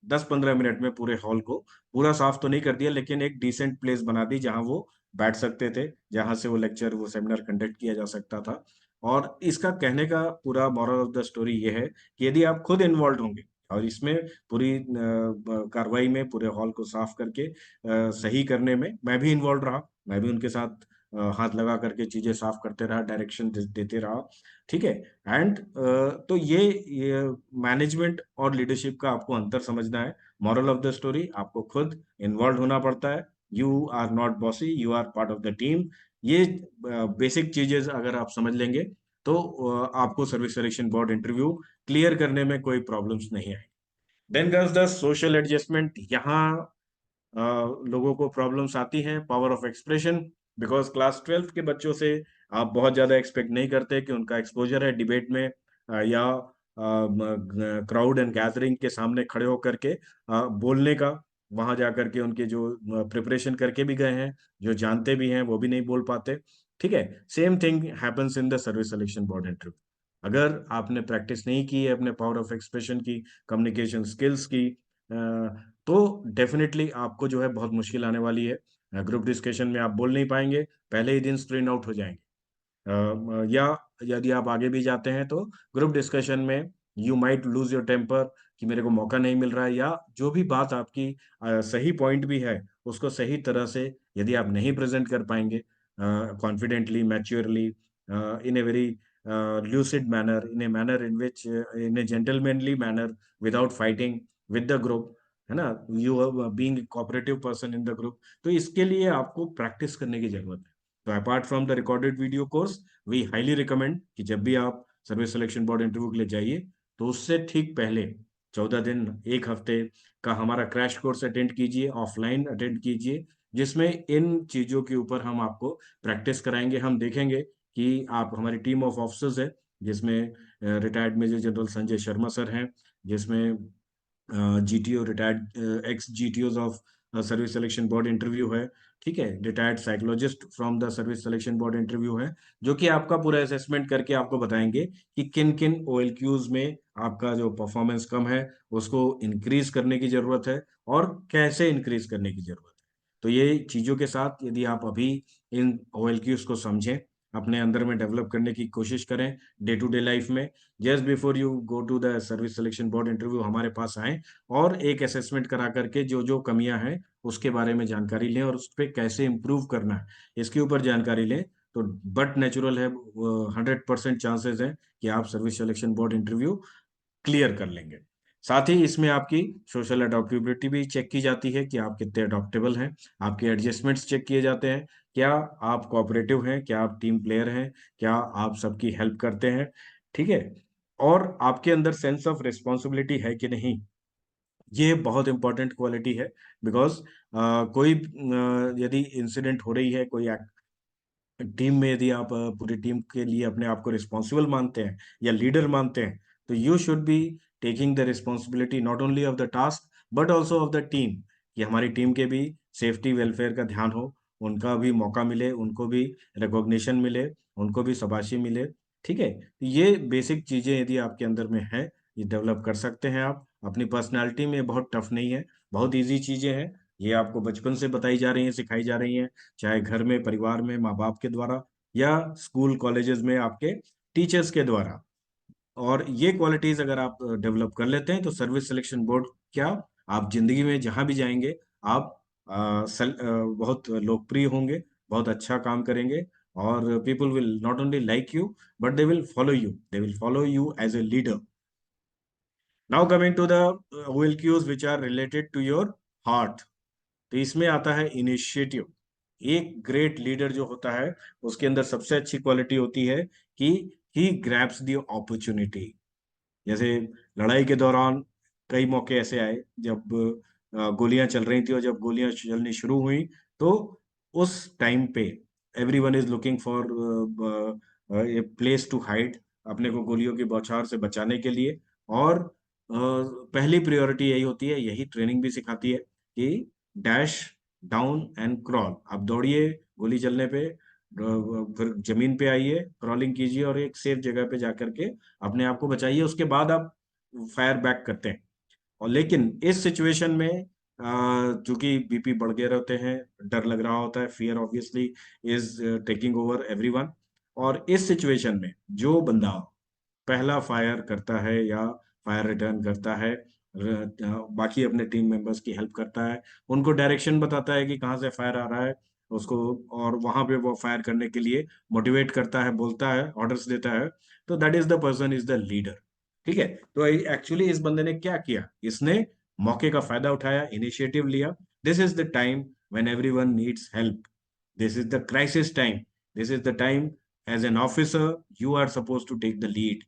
10-15 मिनट में पूरे हॉल को पूरा साफ तो नहीं कर दिया, लेकिन एक डिसेंट प्लेस बना दी जहां वो बैठ सकते थे, जहां से वो लेक्चर, वो सेमिनार कंडक्ट किया जा सकता था। और इसका कहने का पूरा मॉरल ऑफ द स्टोरी ये है कि यदि आप खुद इन्वॉल्व होंगे और इसमें पूरी कार्रवाई में पूरे हॉल को साफ करके सही करने में मैं भी इन्वॉल्व रहा, मैं भी उनके साथ हाथ लगा करके चीजें साफ करते रहा, डायरेक्शन देते रहा। ठीक है। एंड तो ये मैनेजमेंट और लीडरशिप का आपको अंतर समझना है। मॉरल ऑफ द स्टोरी, आपको खुद इन्वॉल्व होना पड़ता है। You are not bossy, you are part of the team. ये बेसिक चीजें अगर आप समझ लेंगे तो आपको Service selection board interview clear करने में कोई प्रॉब्लम्स नहीं आए। Then comes the social adjustment. यहाँ लोगों को प्रॉब्लम्स आती हैं power of expression, because class 12th के बच्चों से आप बहुत ज्यादा एक्सपेक्ट नहीं करते कि उनका एक्सपोजर है डिबेट में या क्राउड एंड गैदरिंग के सामने खड़े होकर के बोलने का। वहां जाकर के उनके जो प्रिपरेशन करके भी गए हैं, जो जानते भी हैं, वो भी नहीं बोल पाते। ठीक है। Same thing happens in the service selection board interview. अगर आपने प्रैक्टिस नहीं की है अपने पावर ऑफ एक्सप्रेशन की, कम्युनिकेशन स्किल्स की, तो डेफिनेटली आपको जो है बहुत मुश्किल आने वाली है। ग्रुप डिस्कशन में आप बोल नहीं पाएंगे, पहले ही दिन स्क्रीन आउट हो जाएंगे। या यदि आप आगे भी जाते हैं तो ग्रुप डिस्कशन में you might lose your temper कि मेरे को मौका नहीं मिल रहा है, या जो भी बात आपकी सही पॉइंट भी है उसको सही तरह से यदि आप नहीं प्रेजेंट कर पाएंगे confidently, maturely, in a very lucid manner, in a manner in which in a gentlemanly manner, without fighting with the group, है ना, you being cooperative person in the group, तो इसके लिए आपको प्रैक्टिस करने की जरूरत है। तो apart from the recorded video course, we highly recommend कि जब भी आप सर्विस सिलेक्शन बोर्ड इंटरव्यू के लिए जाइए तो उससे ठीक पहले 14 दिन, एक हफ्ते का हमारा क्रैश कोर्स अटेंड कीजिए, ऑफलाइन अटेंड कीजिए, जिसमें इन चीजों के ऊपर हम आपको प्रैक्टिस कराएंगे। हम देखेंगे कि आप, हमारी टीम ऑफ ऑफिसर्स है जिसमें retired major general Sanjay Sharma sir हैं, जिसमें GTO, retired ex GTOs of service selection board interview है। ठीक है। Retired psychologist from the service selection board interview है, जो कि आपका पूरा असेसमेंट करके आपको बताएंगे कि किन किन ओएलक्यूज में आपका जो परफॉर्मेंस कम है उसको इंक्रीज करने की जरूरत है, और कैसे इंक्रीज करने की जरूरत है। तो ये चीजों के साथ यदि आप अभी इन ओएलक्यूज को समझें, अपने अंदर में डेवलप करने की कोशिश करें डे टू डे लाइफ में, just before you go to the service selection board interview हमारे पास आए और एक असेसमेंट करा करके जो जो कमियां हैं उसके बारे में जानकारी लें, और उस पर कैसे इम्प्रूव करना है इसके ऊपर जानकारी लें। तो बट नेचुरल है, 100% चांसेस है कि आप service selection board interview clear कर लेंगे। साथ ही इसमें आपकी सोशल अडॉप्टेबिलिटी भी चेक की जाती है कि आप कितने अडॉप्टेबल हैं, आपके एडजस्टमेंट्स चेक किए जाते हैं, क्या आप कोऑपरेटिव हैं, क्या आप टीम प्लेयर हैं, क्या आप सबकी हेल्प करते हैं। ठीक है। और आपके अंदर सेंस ऑफ रिस्पॉन्सिबिलिटी है कि नहीं, ये बहुत इंपॉर्टेंट क्वालिटी है। बिकॉज कोई यदि इंसिडेंट हो रही है, कोई टीम में यदि आप पूरी टीम के लिए अपने आप को रिस्पॉन्सिबल मानते हैं या लीडर मानते हैं, तो you should be taking the responsibility not only of the task but also of the team, कि हमारी टीम के भी सेफ्टी वेलफेयर का ध्यान हो, उनका भी मौका मिले, उनको भी रिकॉग्निशन मिले, उनको भी शाबाशी मिले। ठीक है, तो ये बेसिक चीजें यदि आपके अंदर में है, ये डेवलप कर सकते हैं आप अपनी पर्सनालिटी में। बहुत टफ नहीं है, बहुत इजी चीजें हैं। ये आपको बचपन से बताई जा रही हैं, सिखाई जा रही हैं, चाहे घर में, परिवार में, माँ बाप के द्वारा, या स्कूल कॉलेजेस में आपके टीचर्स के द्वारा। और ये क्वालिटीज अगर आप डेवलप कर लेते हैं, तो सर्विस सिलेक्शन बोर्ड क्या, आप जिंदगी में जहां भी जाएंगे, आप बहुत लोकप्रिय होंगे, बहुत अच्छा काम करेंगे, और people will not only like you but they will follow you, they will follow you as a leader. Now coming to the OLQs which are related to your heart. तो इसमें आता है इनिशिएटिव। एक ग्रेट लीडर जो होता है, उसके अंदर सबसे अच्छी क्वालिटी होती है कि ही ग्रैब्स द अपॉर्चुनिटी। जैसे लड़ाई के दौरान कई मौके ऐसे आए जब गोलियां चल रही थी, और जब गोलियां चलनी शुरू हुई, तो उस टाइम पे everyone is looking for a place to hide, अपने को गोलियों की बौछार से बचाने के लिए। और पहली प्रायोरिटी यही होती है, यही ट्रेनिंग भी सिखाती है कि डैश डाउन एंड क्रॉल, आप दौड़िए गोली चलने पे, फिर जमीन पे आइए, क्रॉलिंग कीजिए, और एक सेफ जगह पे जाकर के अपने आप को बचाइए, उसके बाद आप फायर बैक करते हैं। और लेकिन इस सिचुएशन में चूंकि बीपी बढ़ गए रहते हैं, डर लग रहा होता है, fear obviously is taking over everyone. और इस सिचुएशन में जो बंदा पहला फायर करता है या फायर रिटर्न करता है, बाकी अपने टीम मेंबर्स की हेल्प करता है, उनको डायरेक्शन बताता है कि कहाँ से फायर आ रहा है उसको, और वहां पे वो फायर करने के लिए मोटिवेट करता है, बोलता है, ऑर्डर्स देता है, तो that is the person is the leader. ठीक है, तो एक्चुअली इस बंदे ने क्या किया, इसने मौके का फायदा उठाया, इनिशिएटिव लिया। This is the time when everyone needs help, this is the crisis time, this is the time as an officer you are suppose to take the lead.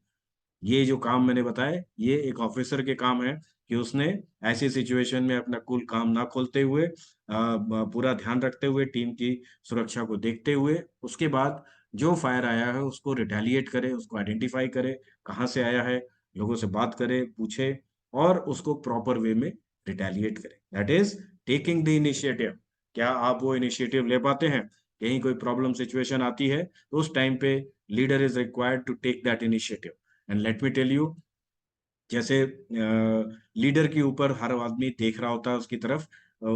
ये जो काम मैंने बताया, ये एक ऑफिसर के काम है कि उसने ऐसी सिचुएशन में अपना कूल काम ना खोलते हुए, पूरा ध्यान रखते हुए, टीम की सुरक्षा को देखते हुए, उसके बाद जो फायर आया है उसको रिटेलिएट करे, उसको आइडेंटिफाई करे कहाँ से आया है, लोगों से बात करे, पूछे, और उसको प्रॉपर वे में रिटेलिएट करे। That is taking the initiative. क्या आप वो इनिशिएटिव ले पाते हैं? कहीं कोई प्रॉब्लम सिचुएशन आती है, तो उस टाइम पे leader is required to take that initiative. And let me tell you, जैसे लीडर के ऊपर हर आदमी देख रहा होता है उसकी तरफ,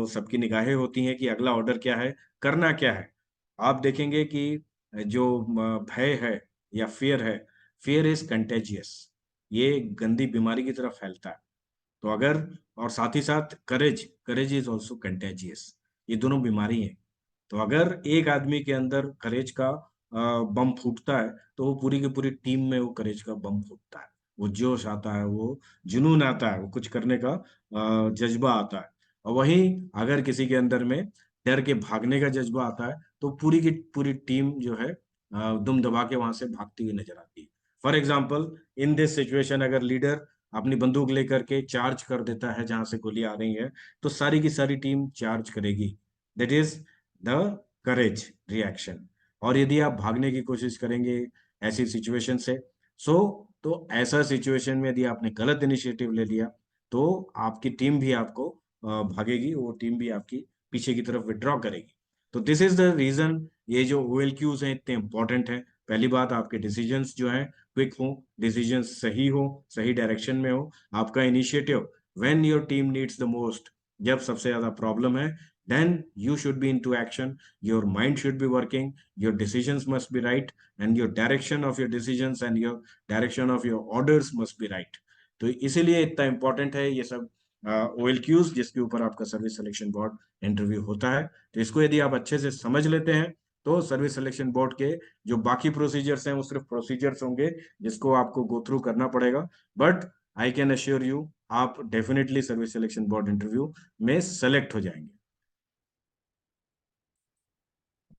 सबकी निगाहें होती हैं कि अगला ऑर्डर क्या है, करना क्या है। आप देखेंगे कि जो भय है या फियर है, फियर इज कंटेजियस, ये गंदी बीमारी की तरफ फैलता है। तो अगर, और साथ ही साथ करेज, करेज इज ऑल्सो कंटेजियस, ये दोनों बीमारी हैं। तो अगर एक आदमी के अंदर करेज का बम फूटता है, तो वो पूरी की पूरी टीम में वो करेज का बम फूटता है, वो जोश आता है, वो जुनून आता है, वो कुछ करने का जज्बा आता है। और वहीं अगर किसी के अंदर में डर के भागने का जज्बा आता है, तो पूरी की पूरी टीम जो है दुम दबा के वहां से भागती हुई नजर आती है। For example, in this situation अगर लीडर अपनी बंदूक लेकर के चार्ज कर देता है जहां से गोली आ रही है, तो सारी की सारी टीम चार्ज करेगी। That is the courage reaction. और यदि आप भागने की कोशिश करेंगे ऐसी सिचुएशन से, सो तो ऐसा सिचुएशन में यदि आपने गलत इनिशिएटिव ले लिया, तो आपकी टीम भी आपको भागेगी, वो टीम भी आपकी पीछे की तरफ विड्रॉ करेगी। तो दिस इज द रीजन ये जो OLQs हैं इतने इंपॉर्टेंट हैं। पहली बात, आपके डिसीजंस जो हैं क्विक हो, डिसीजंस सही हो, सही डायरेक्शन में हो, आपका initiative when your team needs the most, जब सबसे ज्यादा प्रॉब्लम है, then you should be into action, your mind should be working, your decisions must be right, and your direction of your decisions and your direction of your orders must be right। तो इसीलिए इतना important है ये सब OLQs, जिसके ऊपर आपका service selection board interview होता है। तो इसको यदि आप अच्छे से समझ लेते हैं, तो सर्विस सिलेक्शन बोर्ड के जो बाकी प्रोसीजर्स हैं वो सिर्फ प्रोसीजर्स होंगे, जिसको आपको गो थ्रू करना पड़ेगा। But I can assure you, आप definitely service selection board interview में सेलेक्ट हो जाएंगे।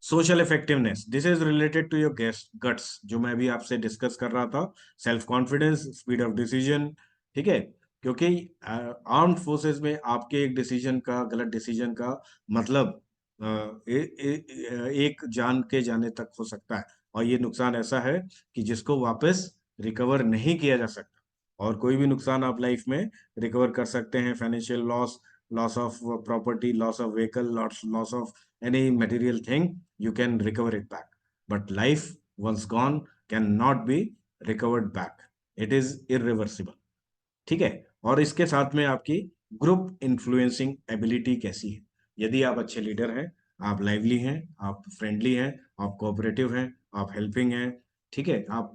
Social effectiveness, this is related to your guts, जो मैं भी आपसे डिस्कस कर रहा था। Self confidence, speed of decision. ठीक है, क्योंकि आर्म्ड फोर्सेस में आपके एक डिसीजन का, गलत डिसीजन का मतलब एक जान के जाने तक हो सकता है, और ये नुकसान ऐसा है कि जिसको वापस रिकवर नहीं किया जा सकता। और कोई भी नुकसान आप लाइफ में रिकवर कर सकते हैं, financial loss, loss of property, loss of vehicle, loss of any material thing, you can recover it back, but life once gone can not be recovered back, it is irreversible. ठीक है। और इसके साथ में आपकी ग्रुप इन्फ्लुएंसिंग एबिलिटी कैसी है? यदि आप अच्छे लीडर हैं, आप लाइवली हैं, आप फ्रेंडली हैं, आप कोऑपरेटिव हैं, आप हेल्पिंग हैं, ठीक है, आप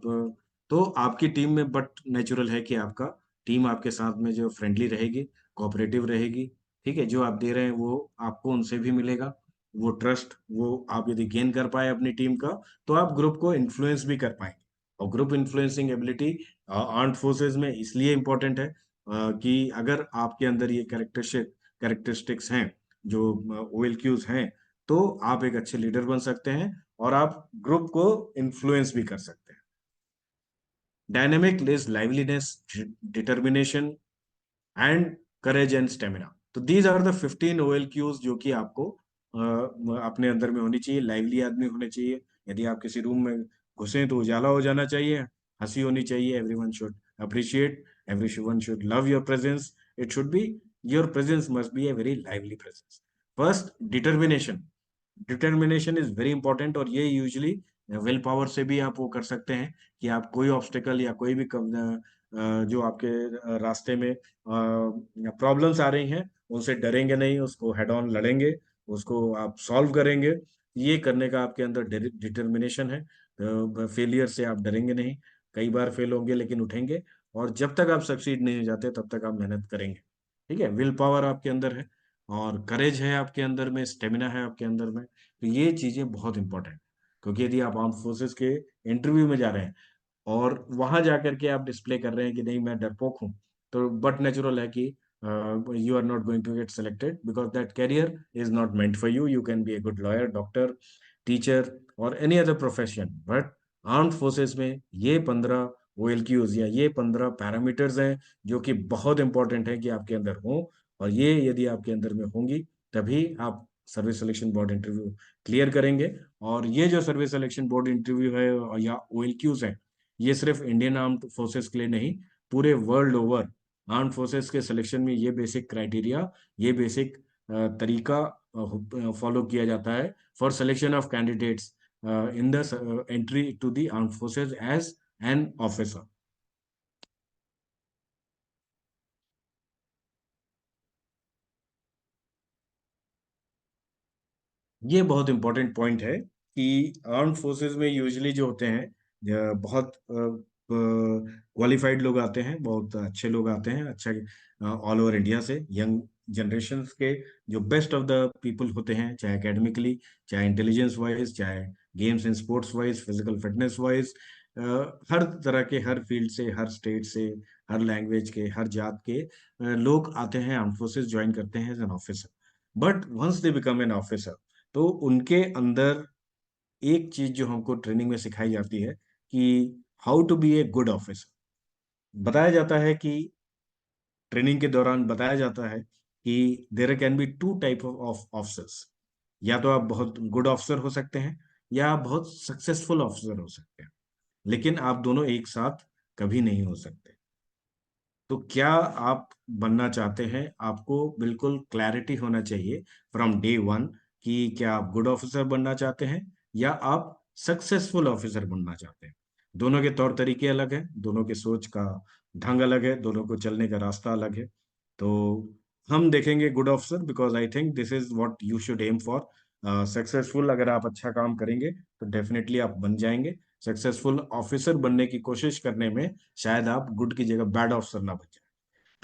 तो आपकी टीम में, बट नेचुरल है कि आपका टीम आपके साथ में जो फ्रेंडली रहेगी, कोऑपरेटिव रहेगी, ठीक है, जो आप दे रहे हैं वो आपको उनसे भी मिलेगा, वो ट्रस्ट वो आप यदि गेन कर पाए अपनी टीम का, तो आप ग्रुप को इन्फ्लुएंस भी कर पाएंगे। और group influencing ability armed forces में इसलिए इंपॉर्टेंट है कि अगर आपके अंदर ये कैरेक्टरिस्टिक्स हैं, जो OLQs हैं, तो आप एक अच्छे लीडर बन सकते हैं और आप ग्रुप को इन्फ्लुएंस भी कर सकते हैं। Dynamic is liveliness, determination and courage and stamina. तो दीज आर द 15 OLQs जो कि आपको अपने अंदर में होनी चाहिए। लाइवली आदमी होने चाहिए, यदि आप किसी रूम में घुसे तो उजाला हो जाना चाहिए, हंसी होनी चाहिए, everyone should appreciate, everyone should love your presence, it should be, your presence must be a very lively presence. First, determination. Determination is very important, और ये यूजली विल पावर से भी आप वो कर सकते हैं कि आप कोई ऑब्स्टेकल या कोई भी जो आपके रास्ते में प्रॉब्लम्स आ रही हैं, उनसे डरेंगे नहीं, उसको हेड ऑन लड़ेंगे, उसको आप सॉल्व करेंगे। ये करने का आपके अंदर डिटर्मिनेशन है। फेलियर से आप डरेंगे नहीं, कई बार फेल होंगे लेकिन उठेंगे, और जब तक आप सक्सीड नहीं हो जाते तब तक आप मेहनत करेंगे। ठीक है, विल पावर आपके अंदर है, और करेज है आपके अंदर में, स्टेमिना है आपके अंदर में, तो ये चीजें बहुत इंपॉर्टेंट। क्योंकि यदि आप आर्म फोर्सेस के इंटरव्यू में जा रहे हैं और वहां जाकर के आप डिस्प्ले कर रहे हैं कि नहीं मैं डरपोक हूँ, तो बट नेचुरल है कि you are not going to get selected, because that career is not meant for you. You can be a good lawyer, doctor, teacher और any other profession, but armed forces में ये 15 OLQs या ये 15 parameters हैं जो कि बहुत important है कि आपके अंदर हों, और ये यदि आपके अंदर में होंगी तभी आप service selection board interview clear करेंगे। और ये जो सर्विस सिलेक्शन बोर्ड इंटरव्यू है या OLQs है, ये सिर्फ इंडियन आर्म्ड फोर्सेस के लिए नहीं, पूरे वर्ल्ड ओवर आर्म्ड फोर्सेस के सिलेक्शन में ये बेसिक क्राइटेरिया, ये बेसिक तरीका फॉलो किया जाता है for selection of candidates in the entry to the armed forces as an officer. ये बहुत इंपॉर्टेंट पॉइंट है कि आर्म्ड फोर्सेस में यूजुअली जो होते हैं, बहुत क्वालिफाइड लोग आते हैं, बहुत अच्छे लोग आते हैं, अच्छा ऑल ओवर इंडिया से यंग जनरेशन के जो बेस्ट ऑफ द पीपल होते हैं, चाहे एकेडमिकली, चाहे इंटेलिजेंस वाइज, चाहे games and sports wise, physical fitness wise, हर तरह के, हर फील्ड से, हर स्टेट से, हर लैंग्वेज के, हर जात के लोग आते हैं, आर्म फोर्सेस ज्वाइन करते हैं as an officer. But once they become an officer, तो उनके अंदर एक चीज जो हमको ट्रेनिंग में सिखाई जाती है कि how to be a good officer. बताया जाता है कि ट्रेनिंग के दौरान बताया जाता है कि there can be two type of officers. या तो आप बहुत गुड ऑफिसर हो सकते हैं, या आप बहुत सक्सेसफुल ऑफिसर हो सकते हैं, लेकिन आप दोनों एक साथ कभी नहीं हो सकते। तो क्या आप बनना चाहते हैं? आपको बिल्कुल क्लैरिटी होना चाहिए फ्रॉम डे वन कि क्या आप गुड ऑफिसर बनना चाहते हैं या आप सक्सेसफुल ऑफिसर बनना चाहते हैं। दोनों के तौर तरीके अलग हैं, दोनों के सोच का ढंग अलग है, दोनों को चलने का रास्ता अलग है। तो हम देखेंगे good officer, because I think this is what you should aim for. Successful अगर आप अच्छा काम करेंगे तो डेफिनेटली आप बन जाएंगे। सक्सेसफुल ऑफिसर बनने की कोशिश करने में शायद आप गुड की जगह बैड ऑफिसर ना बन जाए।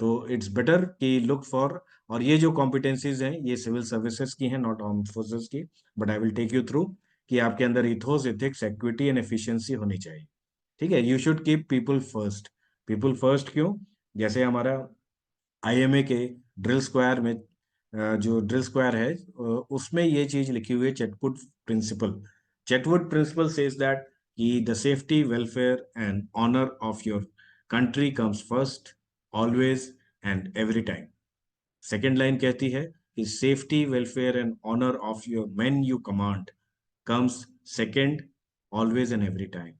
तो इट्स बेटर कि लुक फॉर, और ये जो कॉम्पिटेंसीज हैं ये सिविल सर्विसेज की हैं, नॉट आर्म्ड फोर्सेस की, but I will take you through कि आपके अंदर ethos, ethics, equity and efficiency होनी चाहिए। ठीक है, you should keep people first. People first क्यों? जैसे हमारा IMA के ड्रिल स्क्वायर में जो ड्रिल स्क्वायर है उसमें ये चीज लिखी हुई है, Chetwode principle. Chetwode principle says that कि the safety, welfare and honour of your country comes first, always and every time. Second line कहती है कि safety welfare and honour of your men you command comes second always and every time.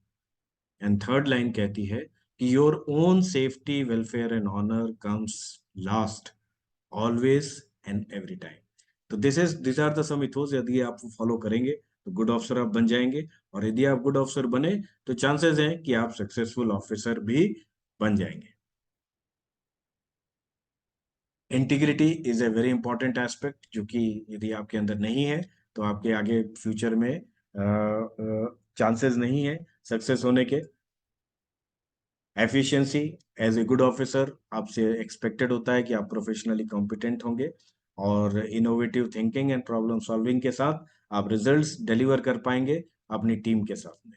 And third line कहती है कि your own safety welfare and honour comes last always and every time. तो this are the some ethos, यदि आप follow करेंगे तो good officer आप बन जाएंगे, और यदि आप गुड ऑफिसर बने तो चांसेस हैं कि आप सक्सेसफुल ऑफिसर भी बन जाएंगे। Integrity is a very important aspect, जो कि यदि आपके अंदर नहीं है तो आपके आगे फ्यूचर में चांसेस नहीं है सक्सेस होने के। Efficiency, as a good officer आपसे एक्सपेक्टेड होता है कि आप प्रोफेशनली कॉम्पिटेंट होंगे, और innovative thinking and problem solving के साथ आप रिजल्ट्स डिलीवर कर पाएंगे अपनी टीम के साथ में।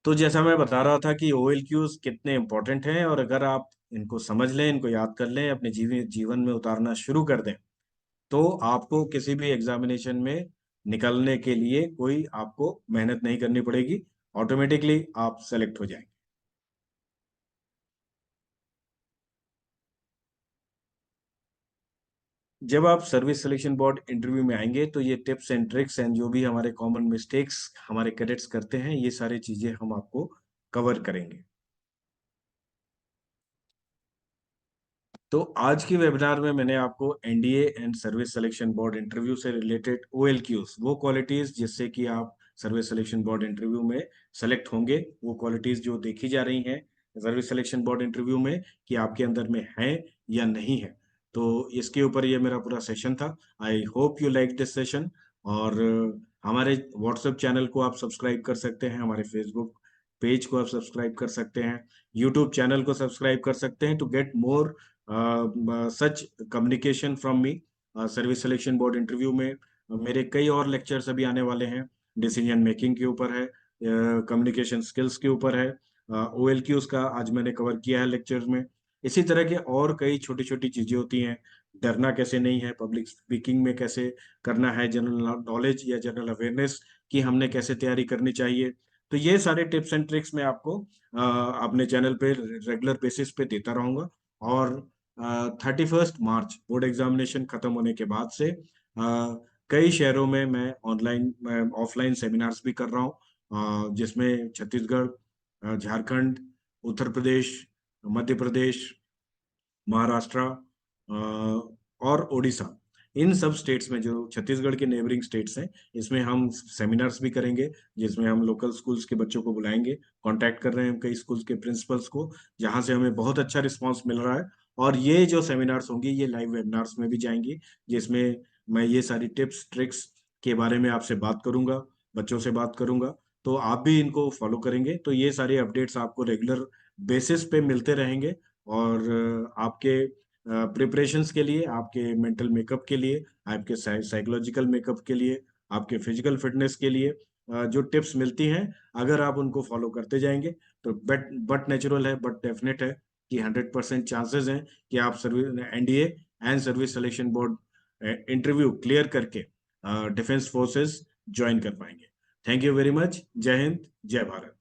तो जैसा मैं बता रहा था कि OLQs कितने इंपॉर्टेंट हैं, और अगर आप इनको समझ लें, इनको याद कर लें, अपने जीवन में उतारना शुरू कर दें, तो आपको किसी भी एग्जामिनेशन में निकलने के लिए कोई आपको मेहनत नहीं करनी पड़ेगी, ऑटोमेटिकली आप सेलेक्ट हो जाएंगे। जब आप सर्विस सिलेक्शन बोर्ड इंटरव्यू में आएंगे तो ये टिप्स एंड ट्रिक्स एंड जो भी हमारे कॉमन मिस्टेक्स हमारे कैडेट्स करते हैं, ये सारी चीजें हम आपको कवर करेंगे। तो आज की वेबिनार में मैंने आपको NDA and service selection board interview से रिलेटेड OLQs, वो क्वालिटीज जिससे कि आप सर्विस सिलेक्शन बोर्ड इंटरव्यू में सेलेक्ट होंगे, वो क्वालिटीज जो देखी जा रही हैं सर्विस सिलेक्शन बोर्ड इंटरव्यू में कि आपके अंदर में है या नहीं है, तो इसके ऊपर ये मेरा पूरा सेशन था। I hope you like this session. और हमारे व्हाट्सएप चैनल को आप सब्सक्राइब कर सकते हैं, हमारे फेसबुक पेज को आप सब्सक्राइब कर सकते हैं, यूट्यूब चैनल को सब्सक्राइब कर सकते हैं to get more such communication from me. Service selection board interview में मेरे कई और लेक्चर्स अभी आने वाले हैं, डिसीजन मेकिंग के ऊपर है, कम्युनिकेशन स्किल्स के ऊपर है, OLQs का आज मैंने कवर किया है लेक्चर्स में। इसी तरह के और कई छोटी छोटी चीजें होती हैं, डरना कैसे नहीं है, पब्लिक स्पीकिंग में कैसे करना है, जनरल नॉलेज या जनरल अवेयरनेस की हमने कैसे तैयारी करनी चाहिए। तो ये सारे टिप्स एंड ट्रिक्स मैं आपको अपने चैनल पे रेगुलर बेसिस पे देता रहूंगा। और 31 मार्च बोर्ड एग्जामिनेशन खत्म होने के बाद से कई शहरों में मैं ऑनलाइन ऑफलाइन सेमिनार्स भी कर रहा हूँ, जिसमें छत्तीसगढ़, झारखंड, उत्तर प्रदेश, मध्य प्रदेश, महाराष्ट्र और उड़ीसा, इन सब स्टेट्स में, जो छत्तीसगढ़ के नेबरिंग स्टेट्स हैं, इसमें हम सेमिनार्स भी करेंगे, जिसमें हम लोकल स्कूल्स के बच्चों को बुलाएंगे। कांटेक्ट कर रहे हैं हम कई स्कूल्स के प्रिंसिपल्स को, जहां से हमें बहुत अच्छा रिस्पांस मिल रहा है। और ये जो सेमिनार्स होंगी ये लाइव वेबिनार्स में भी जाएंगी, जिसमें मैं ये सारी टिप्स ट्रिक्स के बारे में आपसे बात करूंगा, बच्चों से बात करूंगा। तो आप भी इनको फॉलो करेंगे तो ये सारे अपडेट्स आपको रेगुलर बेसिस पे मिलते रहेंगे। और आपके प्रिपरेशंस के लिए, आपके मेंटल मेकअप के लिए, आपके साइकोलॉजिकल मेकअप के लिए, आपके फिजिकल फिटनेस के लिए जो टिप्स मिलती हैं, अगर आप उनको फॉलो करते जाएंगे तो बट नेचुरल है, बट डेफिनेट है कि 100% चांसेस हैं कि आप service NDA and service selection board interview clear करके डिफेंस फोर्सेस ज्वाइन कर पाएंगे। Thank you very much. जय हिंद, जय भारत।